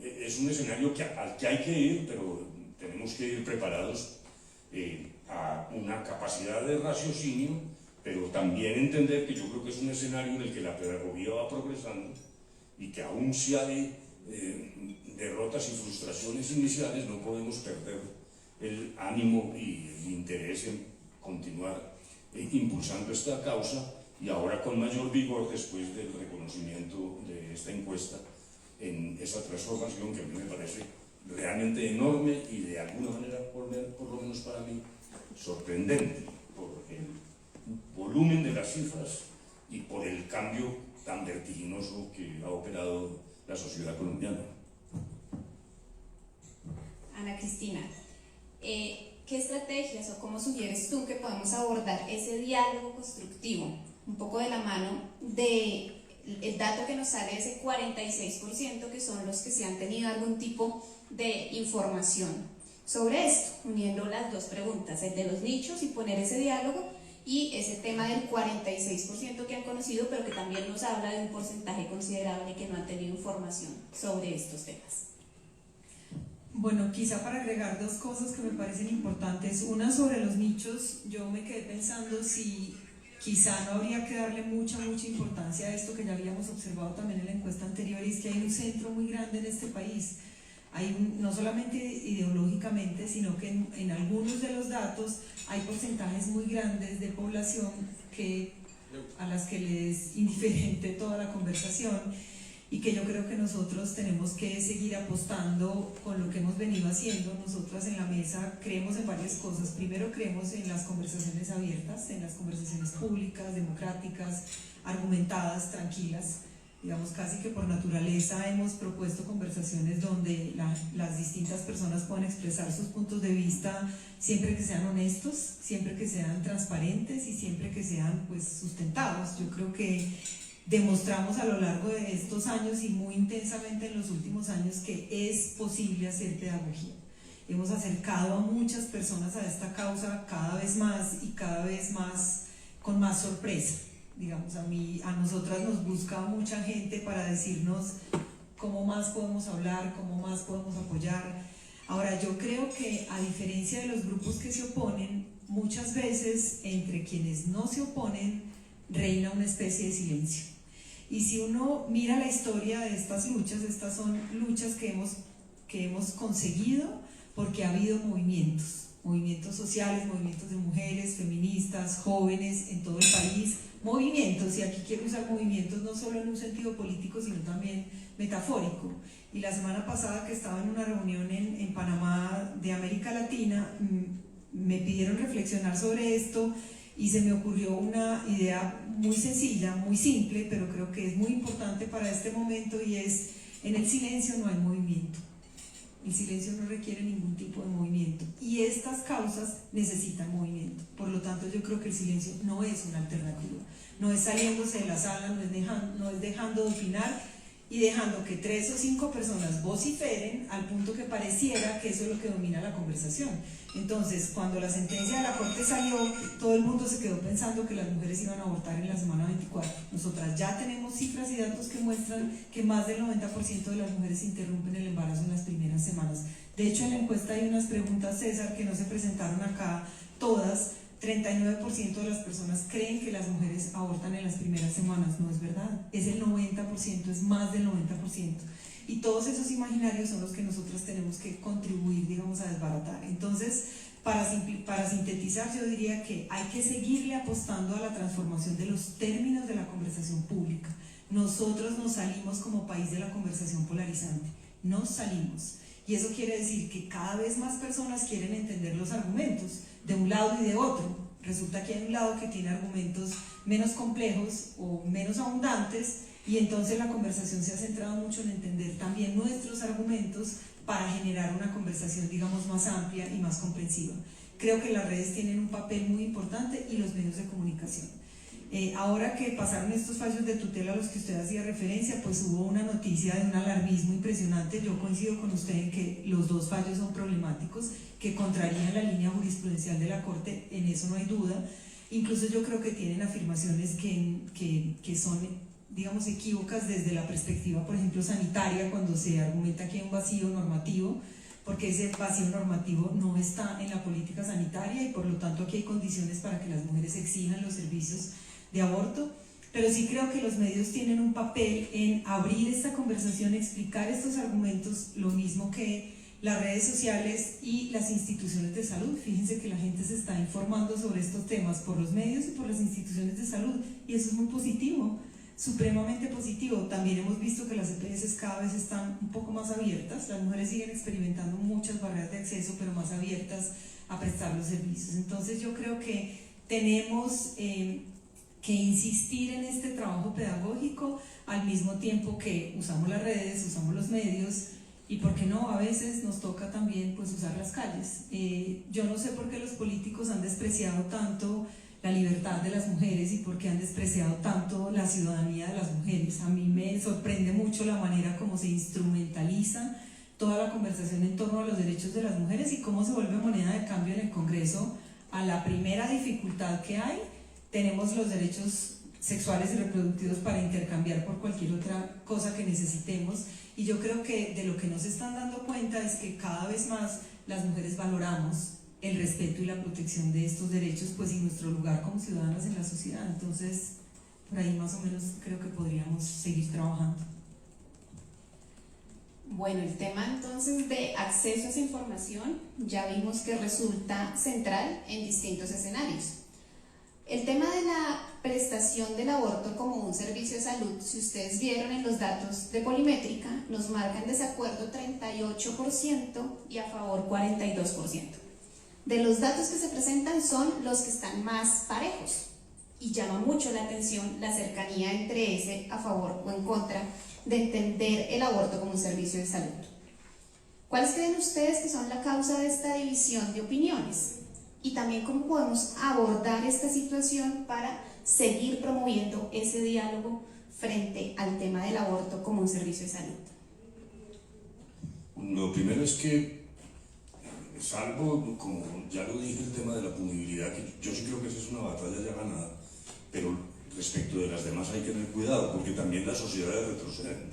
es un escenario al que hay que ir, pero tenemos que ir preparados a una capacidad de raciocinio, pero también entender que yo creo que es un escenario en el que la pedagogía va progresando y que aún si hay derrotas y frustraciones iniciales, no podemos perder el ánimo y el interés en continuar impulsando esta causa, y ahora con mayor vigor después del reconocimiento de esta encuesta en esa transformación que a mí me parece realmente enorme y de alguna manera, por lo menos para mí, sorprendente por el volumen de las cifras y por el cambio tan vertiginoso que ha operado la sociedad colombiana. Ana Cristina, ¿qué estrategias o cómo sugieres tú que podemos abordar ese diálogo constructivo, un poco de la mano del dato que nos sale, ese 46% que son los que se han tenido algún tipo de información sobre esto, uniendo las dos preguntas, el de los nichos y poner ese diálogo, y ese tema del 46% que han conocido, pero que también nos habla de un porcentaje considerable que no han tenido información sobre estos temas. Bueno, quizá para agregar dos cosas que me parecen importantes. Una sobre los nichos, yo me quedé pensando si quizá no habría que darle mucha importancia a esto que ya habíamos observado también en la encuesta anterior, y es que hay un centro muy grande en este país. No solamente ideológicamente, sino que en algunos de los datos hay porcentajes muy grandes de población a las que les es indiferente toda la conversación, y que yo creo que nosotros tenemos que seguir apostando con lo que hemos venido haciendo. Nosotras en la mesa creemos en varias cosas. Primero, creemos en las conversaciones abiertas, en las conversaciones públicas, democráticas, argumentadas, tranquilas. Digamos, casi que por naturaleza hemos propuesto conversaciones donde las distintas personas puedan expresar sus puntos de vista, siempre que sean honestos, siempre que sean transparentes y siempre que sean pues sustentados. Yo creo que demostramos a lo largo de estos años y muy intensamente en los últimos años que es posible hacer pedagogía. Hemos acercado a muchas personas a esta causa cada vez más y cada vez más con más sorpresa. Digamos, a nosotras nos busca mucha gente para decirnos cómo más podemos hablar, cómo más podemos apoyar. Ahora, yo creo que a diferencia de los grupos que se oponen, muchas veces entre quienes no se oponen reina una especie de silencio. Y si uno mira la historia de estas luchas son luchas que hemos conseguido porque ha habido movimientos sociales, movimientos de mujeres, feministas, jóvenes en todo el país, movimientos, y aquí quiero usar movimientos no solo en un sentido político, sino también metafórico. Y la semana pasada que estaba en una reunión en Panamá de América Latina, me pidieron reflexionar sobre esto y se me ocurrió una idea muy sencilla, muy simple, pero creo que es muy importante para este momento, y es: en el silencio no hay movimiento. El silencio no requiere ningún tipo de movimiento y estas causas necesitan movimiento. Por lo tanto, yo creo que el silencio no es una alternativa, no es saliéndose de la sala, no es dejando de opinar y dejando que 3 o 5 personas vociferen al punto que pareciera que eso es lo que domina la conversación. Entonces, cuando la sentencia de la Corte salió, todo el mundo se quedó pensando que las mujeres iban a abortar en la semana 24. Nosotras ya tenemos cifras y datos que muestran que más del 90% de las mujeres interrumpen el embarazo en las primeras semanas. De hecho, en la encuesta hay unas preguntas, César, que no se presentaron acá todas. 39% de las personas creen que las mujeres abortan en las primeras semanas. No es verdad, es el 90%, es más del 90%. Y todos esos imaginarios son los que nosotros tenemos que contribuir, digamos, a desbaratar. Entonces, para sintetizar, yo diría que hay que seguirle apostando a la transformación de los términos de la conversación pública. Nosotros nos salimos como país de la conversación polarizante, nos salimos. Y eso quiere decir que cada vez más personas quieren entender los argumentos de un lado y de otro. Resulta que hay un lado que tiene argumentos menos complejos o menos abundantes, y entonces la conversación se ha centrado mucho en entender también nuestros argumentos para generar una conversación, digamos, más amplia y más comprensiva. Creo que las redes tienen un papel muy importante y los medios de comunicación. Ahora que pasaron estos fallos de tutela a los que usted hacía referencia, pues hubo una noticia de un alarmismo impresionante. Yo coincido con usted en que los dos fallos son problemáticos, que contrarían la línea jurisprudencial de la Corte, en eso no hay duda. Incluso yo creo que tienen afirmaciones que son, digamos, equívocas desde la perspectiva, por ejemplo, sanitaria, cuando se argumenta que hay un vacío normativo, porque ese vacío normativo no está en la política sanitaria y por lo tanto aquí hay condiciones para que las mujeres exijan los servicios de aborto. Pero sí creo que los medios tienen un papel en abrir esta conversación, explicar estos argumentos, lo mismo que las redes sociales y las instituciones de salud. Fíjense que la gente se está informando sobre estos temas por los medios y por las instituciones de salud, y eso es muy positivo, supremamente positivo. También hemos visto que las EPS cada vez están un poco más abiertas, las mujeres siguen experimentando muchas barreras de acceso, pero más abiertas a prestar los servicios. Entonces yo creo que tenemos que insistir en este trabajo pedagógico al mismo tiempo que usamos las redes, usamos los medios, y por qué no, a veces nos toca también pues usar las calles. Yo no sé por qué los políticos han despreciado tanto la libertad de las mujeres y por qué han despreciado tanto la ciudadanía de las mujeres. A mí me sorprende mucho la manera como se instrumentaliza toda la conversación en torno a los derechos de las mujeres y cómo se vuelve moneda de cambio en el Congreso a la primera dificultad que hay, tenemos los derechos sexuales y reproductivos para intercambiar por cualquier otra cosa que necesitemos. Y yo creo que de lo que nos están dando cuenta es que cada vez más las mujeres valoramos el respeto y la protección de estos derechos, pues, y nuestro lugar como ciudadanas en la sociedad. Entonces, por ahí más o menos creo que podríamos seguir trabajando. Bueno, el tema entonces de acceso a esa información ya vimos que resulta central en distintos escenarios. El tema de la prestación del aborto como un servicio de salud, si ustedes vieron en los datos de Polimétrica, nos marcan desacuerdo 38% y a favor 42%. De los datos que se presentan son los que están más parejos y llama mucho la atención la cercanía entre ese a favor o en contra de entender el aborto como un servicio de salud. ¿Cuáles creen ustedes que son la causa de esta división de opiniones? Y también cómo podemos abordar esta situación para seguir promoviendo ese diálogo frente al tema del aborto como un servicio de salud. Lo primero es que, salvo, como ya lo dije, el tema de la punibilidad, que yo sí creo que esa es una batalla ya ganada, pero respecto de las demás hay que tener cuidado, porque también las sociedades retroceden.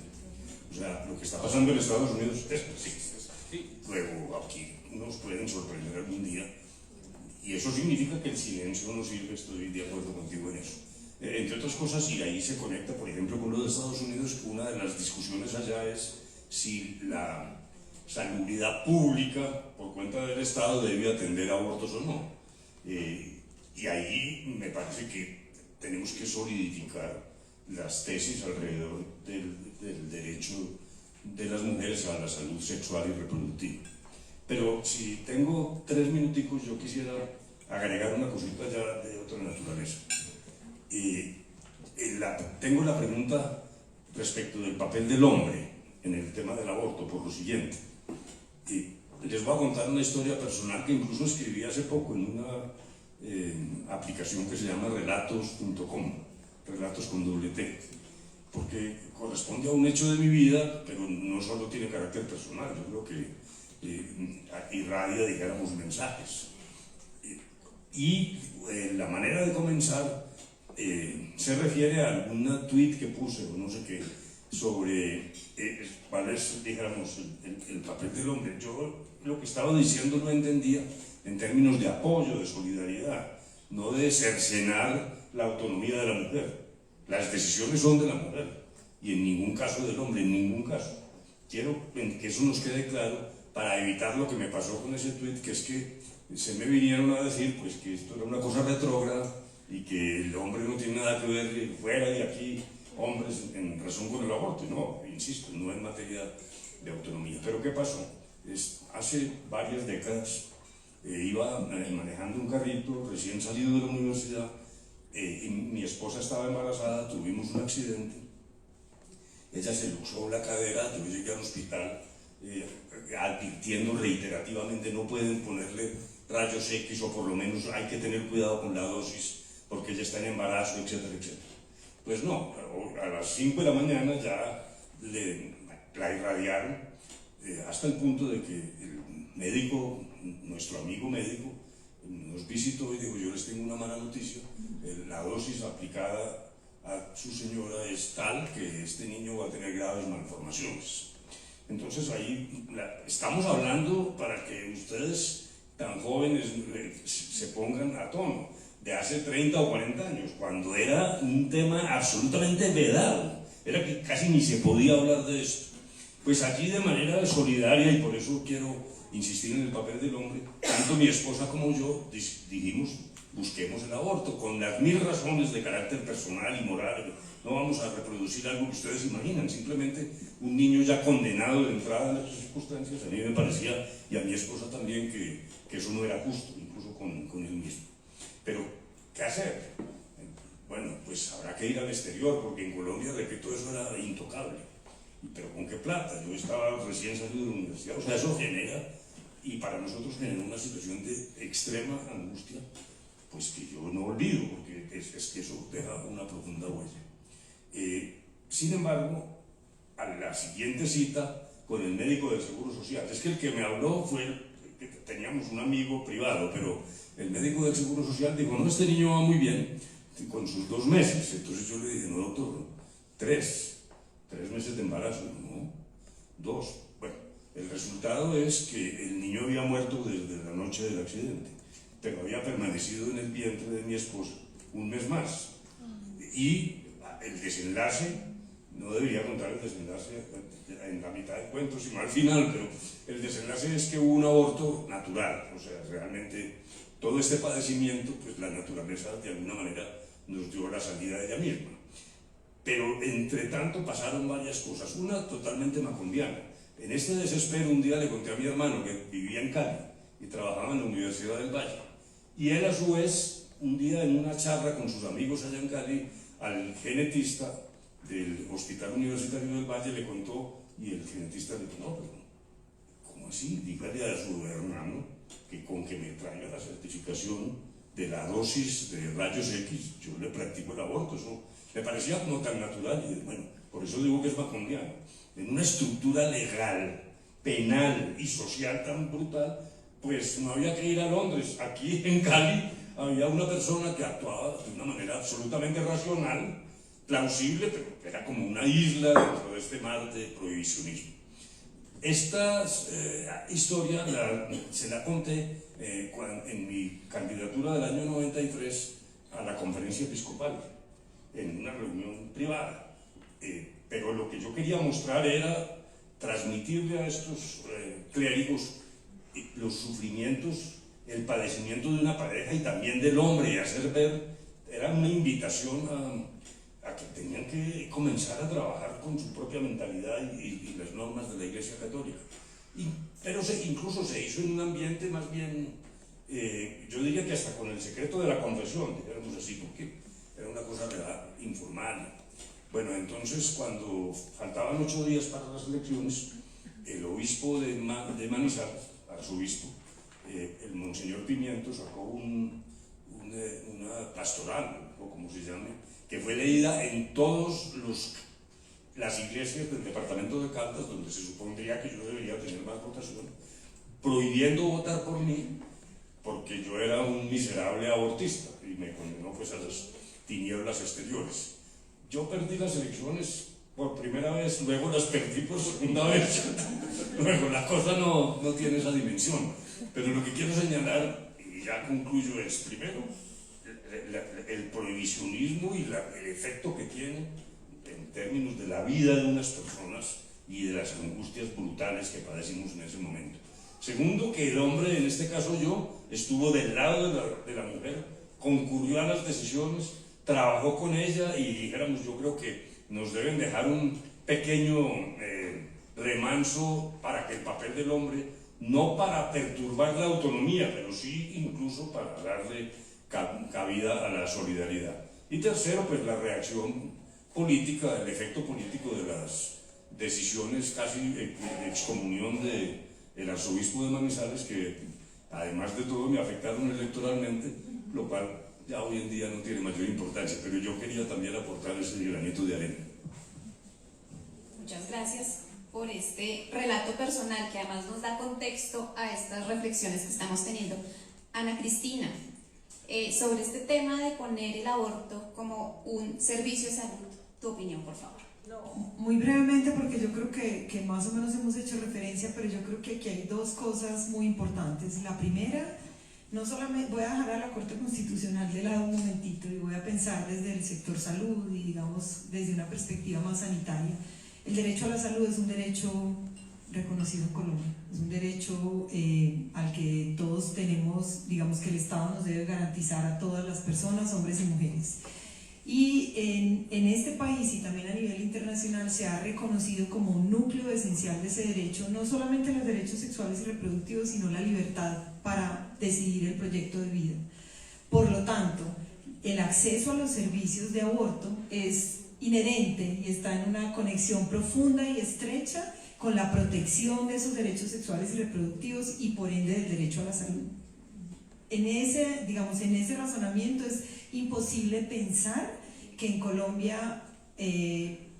O sea, lo que está pasando en Estados Unidos es así. Luego aquí nos pueden sorprender algún día, y eso significa que el silencio no sirve, estoy de acuerdo contigo en eso. Entre otras cosas, y ahí se conecta, por ejemplo, con lo de Estados Unidos, una de las discusiones allá es si la salubridad pública, por cuenta del Estado, debe atender abortos o no. Y ahí me parece que tenemos que solidificar las tesis alrededor del derecho de las mujeres a la salud sexual y reproductiva. Pero si tengo 3 minuticos, yo quisiera agregar una cosita ya de otra naturaleza. Tengo la pregunta respecto del papel del hombre en el tema del aborto, por lo siguiente. Les voy a contar una historia personal que incluso escribí hace poco en una aplicación que se llama relatos.com, relatos con doble T, porque corresponde a un hecho de mi vida, pero no solo tiene carácter personal, yo creo que irradia, dijéramos, mensajes. Y la manera de comenzar se refiere a alguna tweet que puse, o no sé qué, sobre cuál es, dijéramos, el papel del hombre. Yo lo que estaba diciendo lo entendía en términos de apoyo, de solidaridad, no de cercenar la autonomía de la mujer. Las decisiones son de la mujer y en ningún caso del hombre, en ningún caso. Quiero que eso nos quede claro para evitar lo que me pasó con ese tweet, que es que se me vinieron a decir pues que esto era una cosa retrógrada y que el hombre no tiene nada que ver, fuera de aquí hombres en relación con el aborto. No, insisto, no es materia de autonomía. Pero ¿qué pasó? Hace varias décadas iba manejando un carrito recién salido de la universidad y mi esposa estaba embarazada, tuvimos un accidente, ella se luxó la cadera, yo llegué al hospital advirtiendo reiterativamente no pueden ponerle rayos X o por lo menos hay que tener cuidado con la dosis porque ella está en embarazo, etcétera, etcétera. Pues no, a las 5 de la mañana ya la irradiaron hasta el punto de que el médico, nuestro amigo médico, nos visitó y dijo: yo les tengo una mala noticia, la dosis aplicada a su señora es tal que este niño va a tener graves malformaciones. Entonces ahí estamos hablando, para que ustedes tan jóvenes se pongan a tono, de hace 30 o 40 años, cuando era un tema absolutamente vedado, era que casi ni se podía hablar de esto. Pues aquí de manera solidaria, y por eso quiero insistir en el papel del hombre, tanto mi esposa como yo dijimos: busquemos el aborto, con las 1000 razones de carácter personal y moral. No vamos a reproducir algo que ustedes imaginan, simplemente un niño ya condenado de entrada en estas circunstancias. A mí me parecía, y a mi esposa también, que eso no era justo, incluso con él mismo. Pero, ¿qué hacer? Bueno, pues habrá que ir al exterior, porque en Colombia, repito, eso era intocable. ¿Pero con qué plata? Yo estaba recién salido de la universidad, o sea, eso genera, y para nosotros genera una situación de extrema angustia, pues que yo no olvido, porque es que eso deja una profunda huella. Sin embargo, a la siguiente cita con el médico del Seguro Social, es que el que me habló fue, teníamos un amigo privado, pero el médico del Seguro Social dijo, no, este niño va muy bien, con sus 2 meses. Entonces yo le dije, no, doctor, 3 meses de embarazo, no, 2. Bueno, el resultado es que el niño había muerto desde la noche del accidente, pero había permanecido en el vientre de mi esposa 1 mes más. Y el desenlace, no debería contar el desenlace en la mitad del cuento, sino al final, pero el desenlace es que hubo un aborto natural. O sea, realmente todo este padecimiento, pues la naturaleza de alguna manera nos dio la salida de ella misma. Pero entre tanto pasaron varias cosas, una totalmente macombiana. En este desespero un día le conté a mi hermano que vivía en Cali y trabajaba en la Universidad del Valle, y él a su vez un día en una charla con sus amigos allá en Cali, al genetista del Hospital Universitario del Valle le contó, y el genetista le dijo, no, pero ¿cómo así? Dígale a su hermano que con que me traiga la certificación de la dosis de rayos X, yo le practico el aborto. Eso me parecía como tan natural, y bueno, por eso digo que es macombiano. En una estructura legal, penal y social tan brutal, pues no había que ir a Londres. Aquí en Cali había una persona que actuaba de una manera absolutamente racional, plausible, pero era como una isla dentro de este mar de prohibicionismo. Esta historia se la conté en mi candidatura del año 93 a la conferencia episcopal, en una reunión privada. Pero lo que yo quería mostrar era transmitirle a estos clérigos los sufrimientos, el padecimiento de una pareja y también del hombre, y hacer ver, era una invitación a que tenían que comenzar a trabajar con su propia mentalidad y las normas de la Iglesia Católica. Pero incluso se hizo en un ambiente más bien, yo diría que hasta con el secreto de la confesión, digamos así, porque era una cosa informal. Bueno, entonces cuando faltaban 8 días para las elecciones, el obispo de Manizales, arzobispo, el monseñor Pimiento, sacó una pastoral, o como se llame, que fue leída en todas las iglesias del departamento de Caldas, donde se supondría que yo debería tener más votación, prohibiendo votar por mí, porque yo era un miserable abortista, y me condenó pues a las tinieblas exteriores. Yo perdí las elecciones por primera vez, luego las perdí por segunda vez. Luego la cosa no tiene esa dimensión. Pero lo que quiero señalar, y ya concluyo, es primero el prohibicionismo y el efecto que tiene en términos de la vida de unas personas y de las angustias brutales que padecimos en ese momento. Segundo, que el hombre, en este caso yo, estuvo del lado de la mujer, concurrió a las decisiones, trabajó con ella, y dijéramos, yo creo que nos deben dejar un pequeño remanso para que el papel del hombre, no para perturbar la autonomía, pero sí incluso para darle cabida a la solidaridad. Y tercero, pues la reacción política, el efecto político de las decisiones casi de excomunión del arzobispo de Manizales, que además de todo me afectaron electoralmente, lo cual ya hoy en día no tiene mayor importancia, pero yo quería también aportar ese granito de arena. Muchas gracias por este relato personal que además nos da contexto a estas reflexiones que estamos teniendo. Ana Cristina, sobre este tema de poner el aborto como un servicio de salud, tu opinión, por favor. No, muy brevemente, porque yo creo que más o menos hemos hecho referencia, pero yo creo que aquí hay 2 cosas muy importantes. La primera, no solamente voy a dejar a la Corte Constitucional de lado un momentito y voy a pensar desde el sector salud y digamos desde una perspectiva más sanitaria. El derecho a la salud es un derecho reconocido en Colombia, es un derecho al que todos tenemos, digamos que el Estado nos debe garantizar a todas las personas, hombres y mujeres. Y en este país y también a nivel internacional se ha reconocido como un núcleo esencial de ese derecho, no solamente los derechos sexuales y reproductivos, sino la libertad para decidir el proyecto de vida. Por lo tanto, el acceso a los servicios de aborto es inherente y está en una conexión profunda y estrecha con la protección de esos derechos sexuales y reproductivos y por ende del derecho a la salud. En ese razonamiento es imposible pensar que en Colombia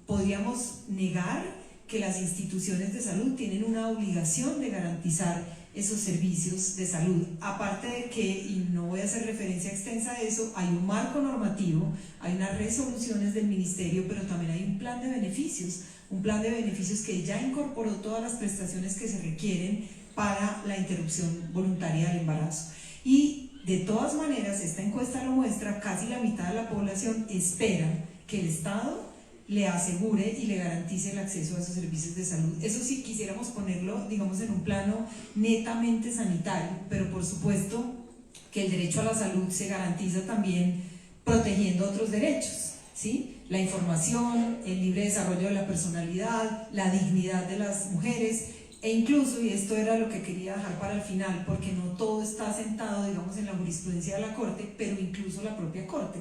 podríamos negar que las instituciones de salud tienen una obligación de garantizar esos servicios de salud. Aparte de que, y no voy a hacer referencia extensa a eso, hay un marco normativo, hay unas resoluciones del ministerio, pero también hay un plan de beneficios que ya incorporó todas las prestaciones que se requieren para la interrupción voluntaria del embarazo. Y de todas maneras, esta encuesta lo muestra, casi la mitad de la población espera que el Estado le asegure y le garantice el acceso a esos servicios de salud. Eso sí, quisiéramos ponerlo, digamos, en un plano netamente sanitario, pero por supuesto que el derecho a la salud se garantiza también protegiendo otros derechos, ¿sí? La información, el libre desarrollo de la personalidad, la dignidad de las mujeres, e incluso, y esto era lo que quería dejar para el final, porque no todo está sentado, digamos, en la jurisprudencia de la Corte, pero incluso la propia Corte,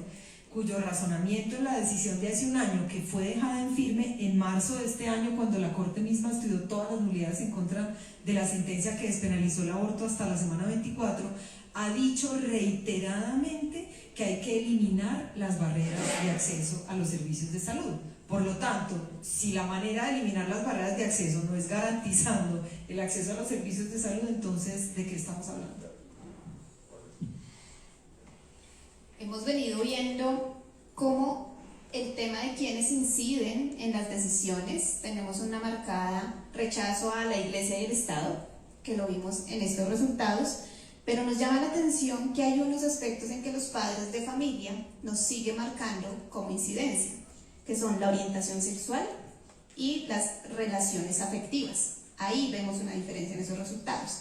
cuyo razonamiento en la decisión de hace un año, que fue dejada en firme en marzo de este año, cuando la Corte misma estudió todas las nulidades en contra de la sentencia que despenalizó el aborto hasta la semana 24, ha dicho reiteradamente que hay que eliminar las barreras de acceso a los servicios de salud. Por lo tanto, si la manera de eliminar las barreras de acceso no es garantizando el acceso a los servicios de salud, entonces, ¿de qué estamos hablando? Hemos venido viendo cómo el tema de quienes inciden en las decisiones, tenemos una marcada rechazo a la Iglesia y el Estado, que lo vimos en estos resultados, pero nos llama la atención que hay unos aspectos en que los padres de familia nos siguen marcando como incidencia, que son la orientación sexual y las relaciones afectivas. Ahí vemos una diferencia en esos resultados.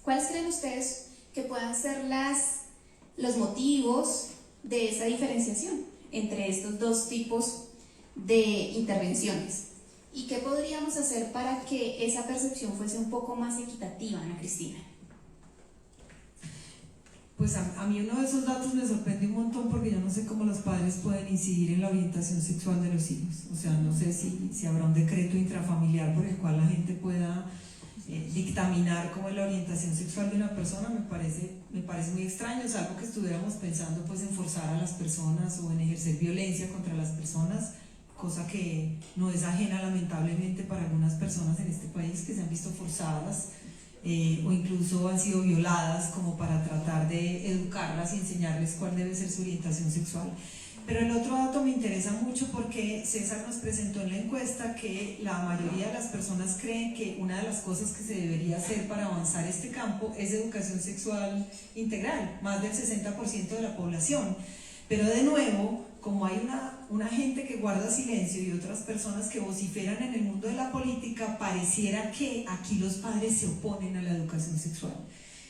¿Cuáles creen ustedes que puedan ser los motivos de esa diferenciación entre estos dos tipos de intervenciones? ¿Y qué podríamos hacer para que esa percepción fuese un poco más equitativa, Ana Cristina? Pues a mí uno de esos datos me sorprende un montón, porque yo no sé cómo los padres pueden incidir en la orientación sexual de los hijos. O sea, no sé si habrá un decreto intrafamiliar por el cual la gente pueda dictaminar cómo es la orientación sexual de una persona. Me parece muy extraño. Es algo que estuviéramos pensando pues en forzar a las personas o en ejercer violencia contra las personas, cosa que no es ajena lamentablemente para algunas personas en este país que se han visto forzadas o incluso han sido violadas como para tratar de educarlas y enseñarles cuál debe ser su orientación sexual. Pero el otro dato me interesa mucho porque César nos presentó en la encuesta que la mayoría de las personas creen que una de las cosas que se debería hacer para avanzar este campo es educación sexual integral, más del 60% de la población. Pero de nuevo, como hay una gente que guarda silencio y otras personas que vociferan en el mundo de la política, pareciera que aquí los padres se oponen a la educación sexual.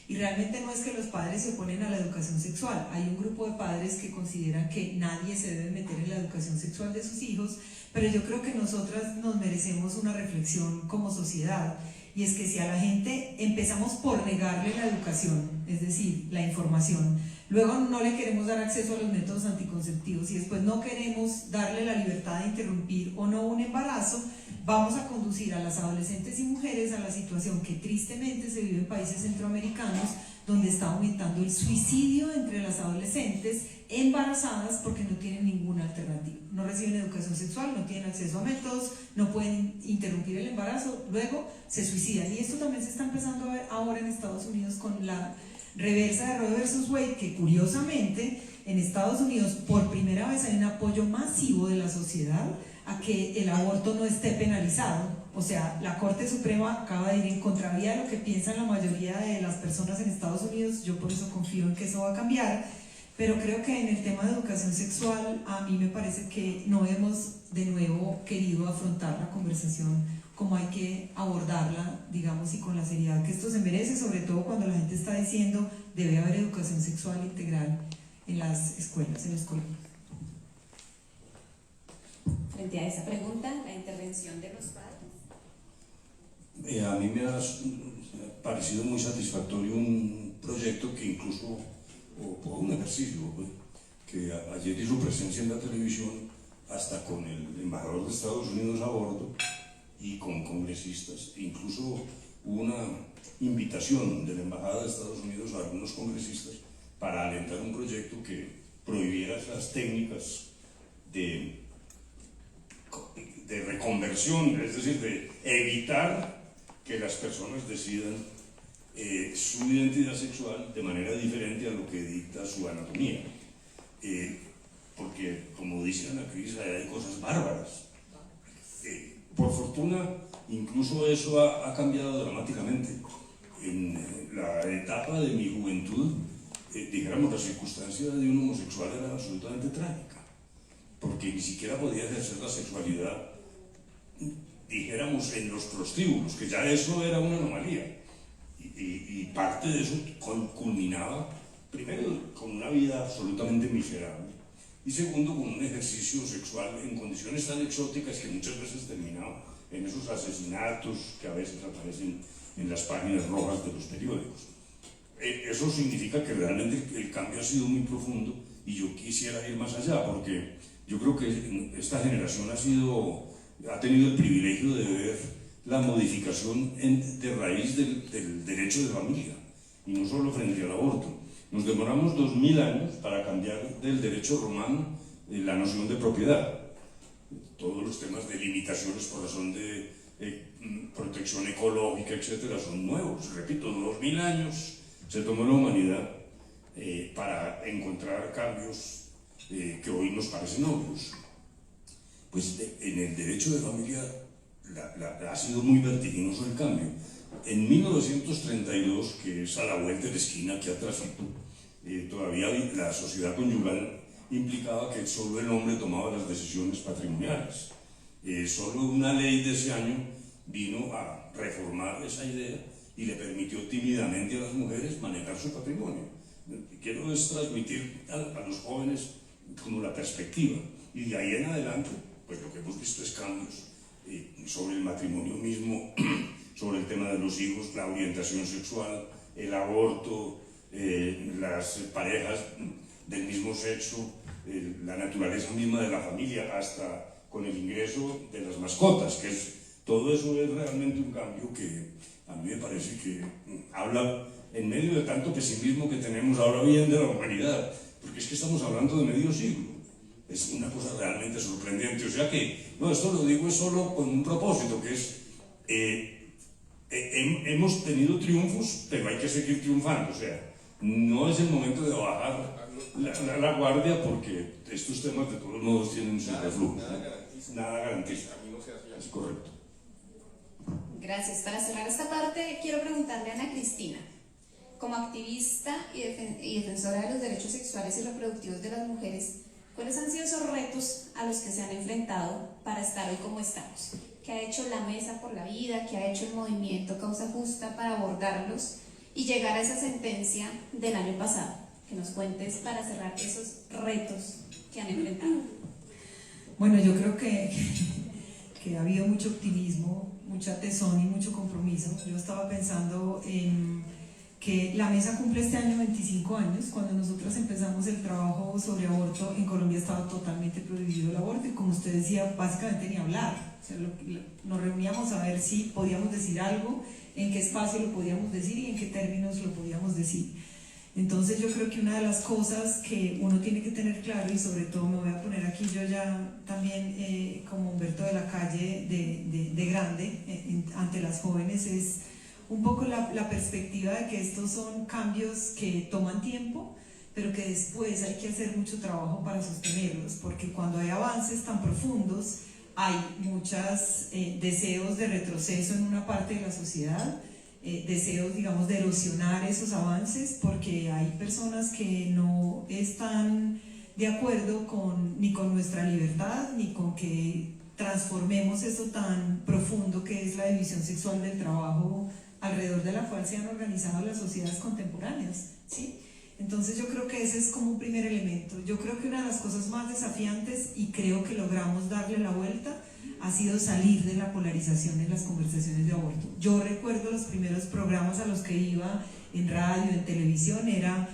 Y realmente no es que los padres se oponen a la educación sexual. Hay un grupo de padres que consideran que nadie se debe meter en la educación sexual de sus hijos, pero yo creo que nosotras nos merecemos una reflexión como sociedad. Y es que si a la gente empezamos por negarle la educación, es decir, la información, luego no le queremos dar acceso a los métodos anticonceptivos y después no queremos darle la libertad de interrumpir o no un embarazo, vamos a conducir a las adolescentes y mujeres a la situación que tristemente se vive en países centroamericanos, donde está aumentando el suicidio entre las adolescentes embarazadas porque no tienen ninguna alternativa. No reciben educación sexual, no tienen acceso a métodos, no pueden interrumpir el embarazo, luego se suicidan. Y esto también se está empezando a ver ahora en Estados Unidos con la reversa de Roe versus Wade, que curiosamente en Estados Unidos por primera vez hay un apoyo masivo de la sociedad a que el aborto no esté penalizado. O sea, la Corte Suprema acaba de ir en contravía de lo que piensan la mayoría de las personas en Estados Unidos. Yo por eso confío en que eso va a cambiar, pero creo que en el tema de educación sexual a mí me parece que no hemos de nuevo querido afrontar la conversación como hay que abordarla, digamos, y con la seriedad que esto se merece, sobre todo cuando la gente está diciendo debe haber educación sexual integral en las escuelas, en los colegios. Frente a esa pregunta, la intervención de los padres. A mí me ha parecido muy satisfactorio un proyecto que incluso, o un ejercicio, que ayer hizo presencia en la televisión, hasta con el embajador de Estados Unidos a bordo y con congresistas. Incluso hubo una invitación de la Embajada de Estados Unidos a algunos congresistas para alentar un proyecto que prohibiera las técnicas de reconversión, es decir, de evitar que las personas decidan su identidad sexual de manera diferente a lo que dicta su anatomía. Porque, como dice Ana Cris, hay cosas bárbaras. Por fortuna, incluso eso ha cambiado dramáticamente. En la etapa de mi juventud, dijéramos, la circunstancia de un homosexual era absolutamente trágica, porque ni siquiera podía ejercer la sexualidad, dijéramos, en los prostíbulos, que ya eso era una anomalía. Y parte de eso culminaba, primero, con una vida absolutamente miserable, y segundo, con un ejercicio sexual en condiciones tan exóticas que muchas veces terminaba en esos asesinatos que a veces aparecen en las páginas rojas de los periódicos. Eso significa que realmente el cambio ha sido muy profundo, y yo quisiera ir más allá, porque yo creo que esta generación ha tenido el privilegio de ver la modificación de raíz del derecho de familia, y no solo frente al aborto. Nos demoramos 2000 años para cambiar del derecho romano la noción de propiedad. Todos los temas de limitaciones por razón de protección ecológica, etcétera, son nuevos. Repito, 2000 años se tomó la humanidad para encontrar cambios que hoy nos parecen obvios. Pues en el derecho de familia ha sido muy vertiginoso el cambio. En 1932, que es a la vuelta de la esquina aquí atrásito, todavía la sociedad conyugal implicaba que solo el hombre tomaba las decisiones patrimoniales. Solo una ley de ese año vino a reformar esa idea y le permitió tímidamente a las mujeres manejar su patrimonio. Quiero transmitir a los jóvenes como la perspectiva, y de ahí en adelante, pues lo que hemos visto es cambios sobre el matrimonio mismo, sobre el tema de los hijos, la orientación sexual, el aborto, las parejas del mismo sexo, la naturaleza misma de la familia, hasta con el ingreso de las mascotas, que todo eso es realmente un cambio que a mí me parece que habla, en medio de tanto pesimismo que tenemos ahora bien de la humanidad, porque es que estamos hablando de medio siglo. Es una cosa realmente sorprendente. O sea que, no, esto lo digo es solo con un propósito, que es, hemos tenido triunfos, pero hay que seguir triunfando. O sea, no es el momento de bajar la guardia, porque estos temas de todos modos tienen su reflujo. Nada garantiza. Es correcto. Gracias. Para cerrar esta parte, quiero preguntarle a Ana Cristina, como activista y defensora de los derechos sexuales y reproductivos de las mujeres, ¿cuáles han sido esos retos a los que se han enfrentado para estar hoy como estamos? ¿Qué ha hecho la Mesa por la Vida? ¿Qué ha hecho el movimiento Causa Justa para abordarlos y llegar a esa sentencia del año pasado? Que nos cuentes para cerrar esos retos que han enfrentado. Bueno, yo creo que ha habido mucho optimismo, mucha tesón y mucho compromiso. Yo estaba pensando en que la Mesa cumple este año 25 años. Cuando nosotros empezamos el trabajo sobre aborto, en Colombia estaba totalmente prohibido el aborto, y como usted decía, básicamente ni hablar. O sea, nos reuníamos a ver si podíamos decir algo, en qué espacio lo podíamos decir y en qué términos lo podíamos decir. Entonces yo creo que una de las cosas que uno tiene que tener claro, y sobre todo me voy a poner aquí yo ya también como Humberto de la Calle de grande ante las jóvenes, es un poco la perspectiva de que estos son cambios que toman tiempo, pero que después hay que hacer mucho trabajo para sostenerlos, porque cuando hay avances tan profundos hay muchos deseos de retroceso en una parte de la sociedad, deseos, digamos, de erosionar esos avances, porque hay personas que no están de acuerdo ni con nuestra libertad, ni con que transformemos eso tan profundo que es la división sexual del trabajo, alrededor de la cual se han organizado las sociedades contemporáneas, ¿sí? Entonces yo creo que ese es como un primer elemento. Yo creo que una de las cosas más desafiantes, y creo que logramos darle la vuelta, ha sido salir de la polarización en las conversaciones de aborto. Yo recuerdo los primeros programas a los que iba en radio, en televisión, era: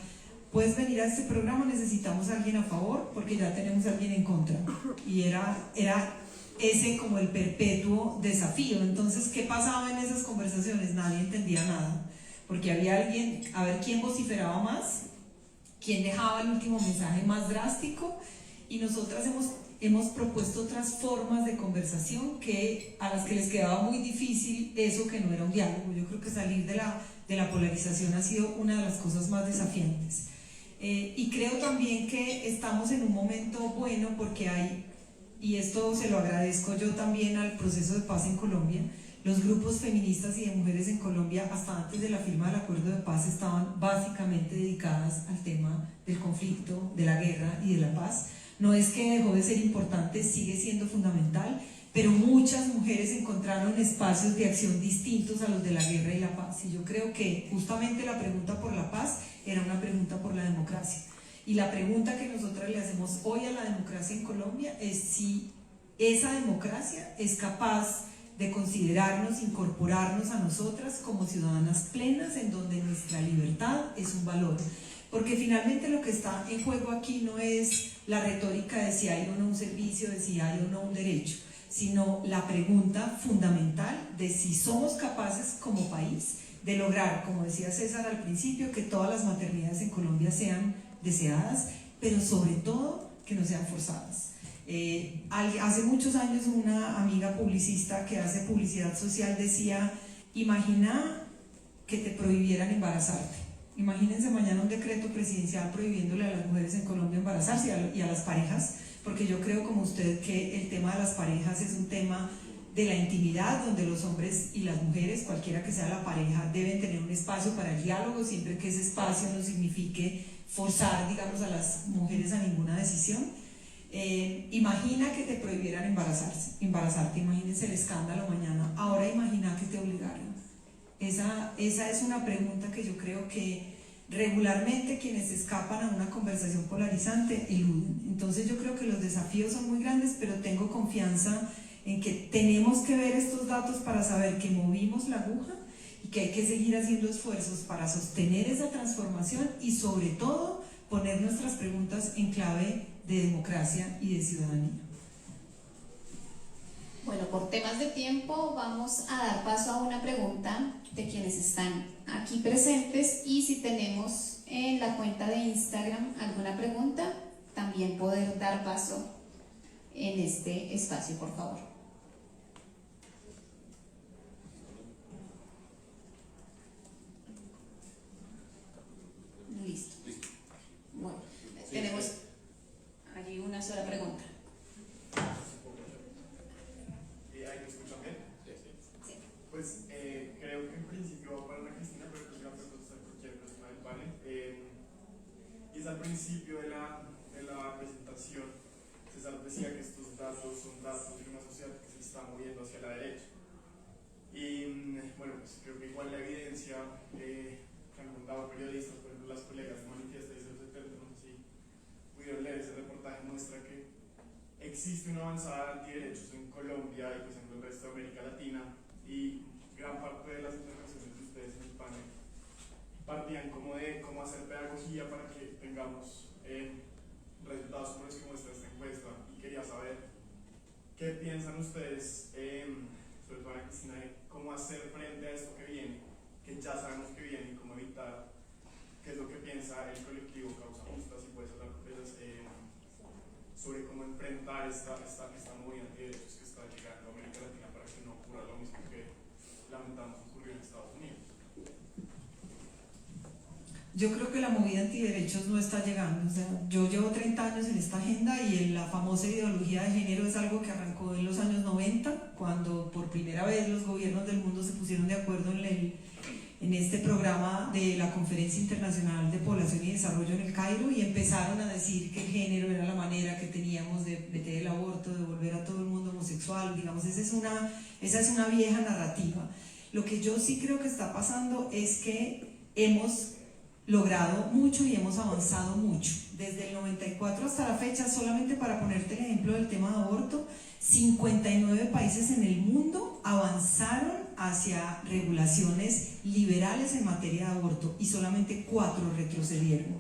puedes venir a este programa, necesitamos a alguien a favor porque ya tenemos a alguien en contra. Y era ese como el perpetuo desafío. Entonces, ¿qué pasaba en esas conversaciones? Nadie entendía nada, porque había alguien, a ver quién vociferaba más, quién dejaba el último mensaje más drástico, y nosotras hemos hemos propuesto otras formas de conversación a las que les quedaba muy difícil eso que no era un diálogo. Yo creo que salir de la polarización ha sido una de las cosas más desafiantes. Y creo también que estamos en un momento bueno porque y esto se lo agradezco yo también al proceso de paz en Colombia, los grupos feministas y de mujeres en Colombia hasta antes de la firma del acuerdo de paz estaban básicamente dedicadas al tema del conflicto, de la guerra y de la paz. No es que dejó de ser importante, sigue siendo fundamental, pero muchas mujeres encontraron espacios de acción distintos a los de la guerra y la paz. Y yo creo que justamente la pregunta por la paz era una pregunta por la democracia. Y la pregunta que nosotras le hacemos hoy a la democracia en Colombia es si esa democracia es capaz de considerarnos, incorporarnos a nosotras como ciudadanas plenas en donde nuestra libertad es un valor. Porque finalmente lo que está en juego aquí no es la retórica de si hay o no un servicio, de si hay o no un derecho, sino la pregunta fundamental de si somos capaces como país de lograr, como decía César al principio, que todas las maternidades en Colombia sean deseadas, pero sobre todo que no sean forzadas. Hace muchos años una amiga publicista que hace publicidad social decía: imagina que te prohibieran embarazarte. Imagínense mañana un decreto presidencial prohibiéndole a las mujeres en Colombia embarazarse y a las parejas, porque yo creo como usted que el tema de las parejas es un tema de la intimidad, donde los hombres y las mujeres, cualquiera que sea la pareja, deben tener un espacio para el diálogo, siempre que ese espacio no signifique forzar, digamos, a las mujeres a ninguna decisión. Imagina que te prohibieran embarazarte, imagínense el escándalo mañana. Ahora imagina que te obligaran. Esa es una pregunta que yo creo que regularmente quienes escapan a una conversación polarizante eluden. Entonces yo creo que los desafíos son muy grandes, pero tengo confianza en que tenemos que ver estos datos para saber que movimos la aguja y que hay que seguir haciendo esfuerzos para sostener esa transformación y sobre todo poner nuestras preguntas en clave de democracia y de ciudadanía. Bueno, por temas de tiempo vamos a dar paso a una pregunta de quienes están aquí presentes, y si tenemos en la cuenta de Instagram alguna pregunta, también poder dar paso en este espacio, por favor. Listo. Bueno, tenemos allí una sola pregunta. ¿Ahí me escuchan bien? Sí. Pues creo que en principio va para Ana Cristina, pero creo que la pregunta está en cualquier persona del panel. Y es al principio de la presentación, César decía que estos datos son datos de una sociedad que se está moviendo hacia la derecha. Y bueno, pues creo que igual la evidencia que han contado periodistas, por ejemplo las colegas de Manifiesta y 070, no sé si pudieron leer ese reportaje, muestra que existe una avanzada antiderechos en Colombia y pues en el resto de América Latina, y gran parte de las intervenciones de ustedes en el panel partían como de cómo hacer pedagogía para que tengamos resultados como los que muestra esta encuesta, y quería saber qué piensan ustedes, sobre todo Ana Cristina, de cómo hacer frente a esto que viene, que ya sabemos que viene, y cómo evitar, qué es lo que piensa el colectivo Causa Justa, si puedes hablar sobre cómo enfrentar esta movida de derechos que está llegando a América Latina para que no ocurra lo mismo que lamentamos ocurrió en Estados Unidos. Yo creo que la movida antiderechos no está llegando. O sea, yo llevo 30 años en esta agenda y la famosa ideología de género es algo que arrancó en los años 90, cuando por primera vez los gobiernos del mundo se pusieron de acuerdo en este programa de la Conferencia Internacional de Población y Desarrollo en el Cairo, y empezaron a decir que el género era la manera que teníamos de meter el aborto, de volver a todo el mundo homosexual, digamos, esa es una vieja narrativa. Lo que yo sí creo que está pasando es que hemos logrado mucho y hemos avanzado mucho. Desde el 94 hasta la fecha, solamente para ponerte el ejemplo del tema de aborto, 59 países en el mundo avanzaron hacia regulaciones liberales en materia de aborto y solamente 4 retrocedieron.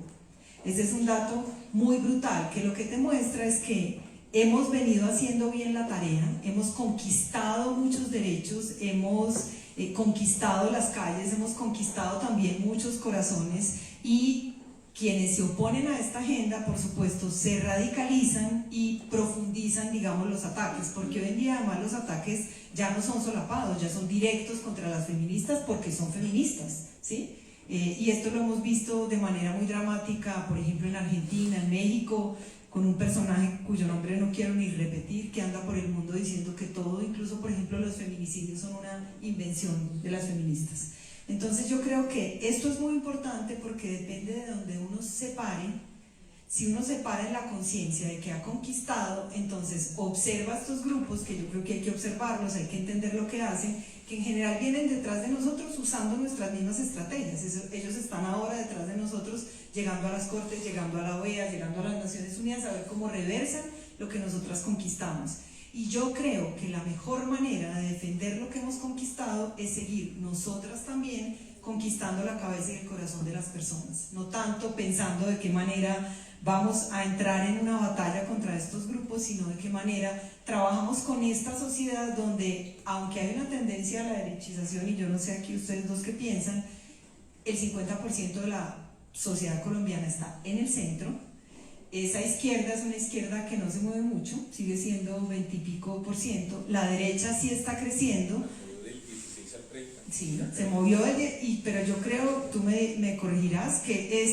Ese es un dato muy brutal, que lo que te muestra es que hemos venido haciendo bien la tarea, hemos conquistado muchos derechos, hemos conquistado las calles, hemos conquistado también muchos corazones, y quienes se oponen a esta agenda, por supuesto, se radicalizan y profundizan, digamos, los ataques, porque hoy en día además los ataques ya no son solapados, ya son directos contra las feministas porque son feministas, ¿sí? Y esto lo hemos visto de manera muy dramática, por ejemplo, en Argentina, en México, con un personaje cuyo nombre no quiero ni repetir, que anda por el mundo diciendo que todo, incluso por ejemplo los feminicidios, son una invención de las feministas. Entonces yo creo que esto es muy importante porque depende de donde uno se pare. Si uno se para en la conciencia de que ha conquistado, entonces observa estos grupos, que yo creo que hay que observarlos, hay que entender lo que hacen, que en general vienen detrás de nosotros usando nuestras mismas estrategias. Ellos están ahora detrás de nosotros, llegando a las Cortes, llegando a la OEA, llegando a las Naciones Unidas, a ver cómo reversan lo que nosotras conquistamos. Y yo creo que la mejor manera de defender lo que hemos conquistado es seguir nosotras también conquistando la cabeza y el corazón de las personas, no tanto pensando de qué manera vamos a entrar en una batalla contra estos grupos, sino de qué manera trabajamos con esta sociedad donde, aunque hay una tendencia a la derechización, y yo no sé aquí ustedes dos qué piensan, el 50% de la sociedad colombiana está en el centro. Esa izquierda es una izquierda que no se mueve mucho, sigue siendo 20 y pico %, la derecha sí está creciendo. Sí, se movió, pero yo creo, tú me corregirás, que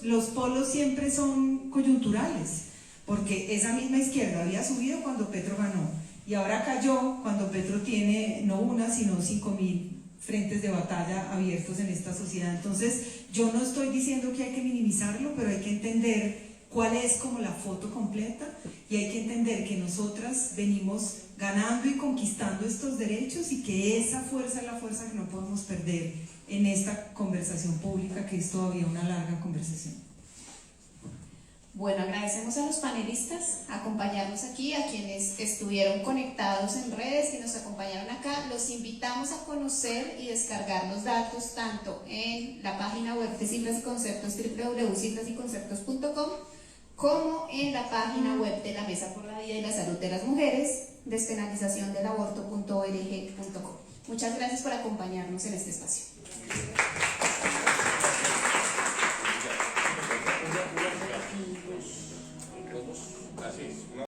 los polos siempre son coyunturales, porque esa misma izquierda había subido cuando Petro ganó, y ahora cayó cuando Petro tiene no una, sino 5.000 frentes de batalla abiertos en esta sociedad. Entonces, yo no estoy diciendo que hay que minimizarlo, pero hay que entender cuál es como la foto completa, y hay que entender que nosotras venimos ganando y conquistando estos derechos, y que esa fuerza es la fuerza que no podemos perder en esta conversación pública, que es todavía una larga conversación. Bueno, agradecemos a los panelistas acompañarnos aquí, a quienes estuvieron conectados en redes y nos acompañaron acá. Los invitamos a conocer y descargar los datos tanto en la página web de Cifras y Conceptos, www.cifrasyconceptos.com, como en la página web de la Mesa por la Vida y la Salud de las Mujeres, despenalizaciondelaborto.org.co. Muchas gracias por acompañarnos en este espacio.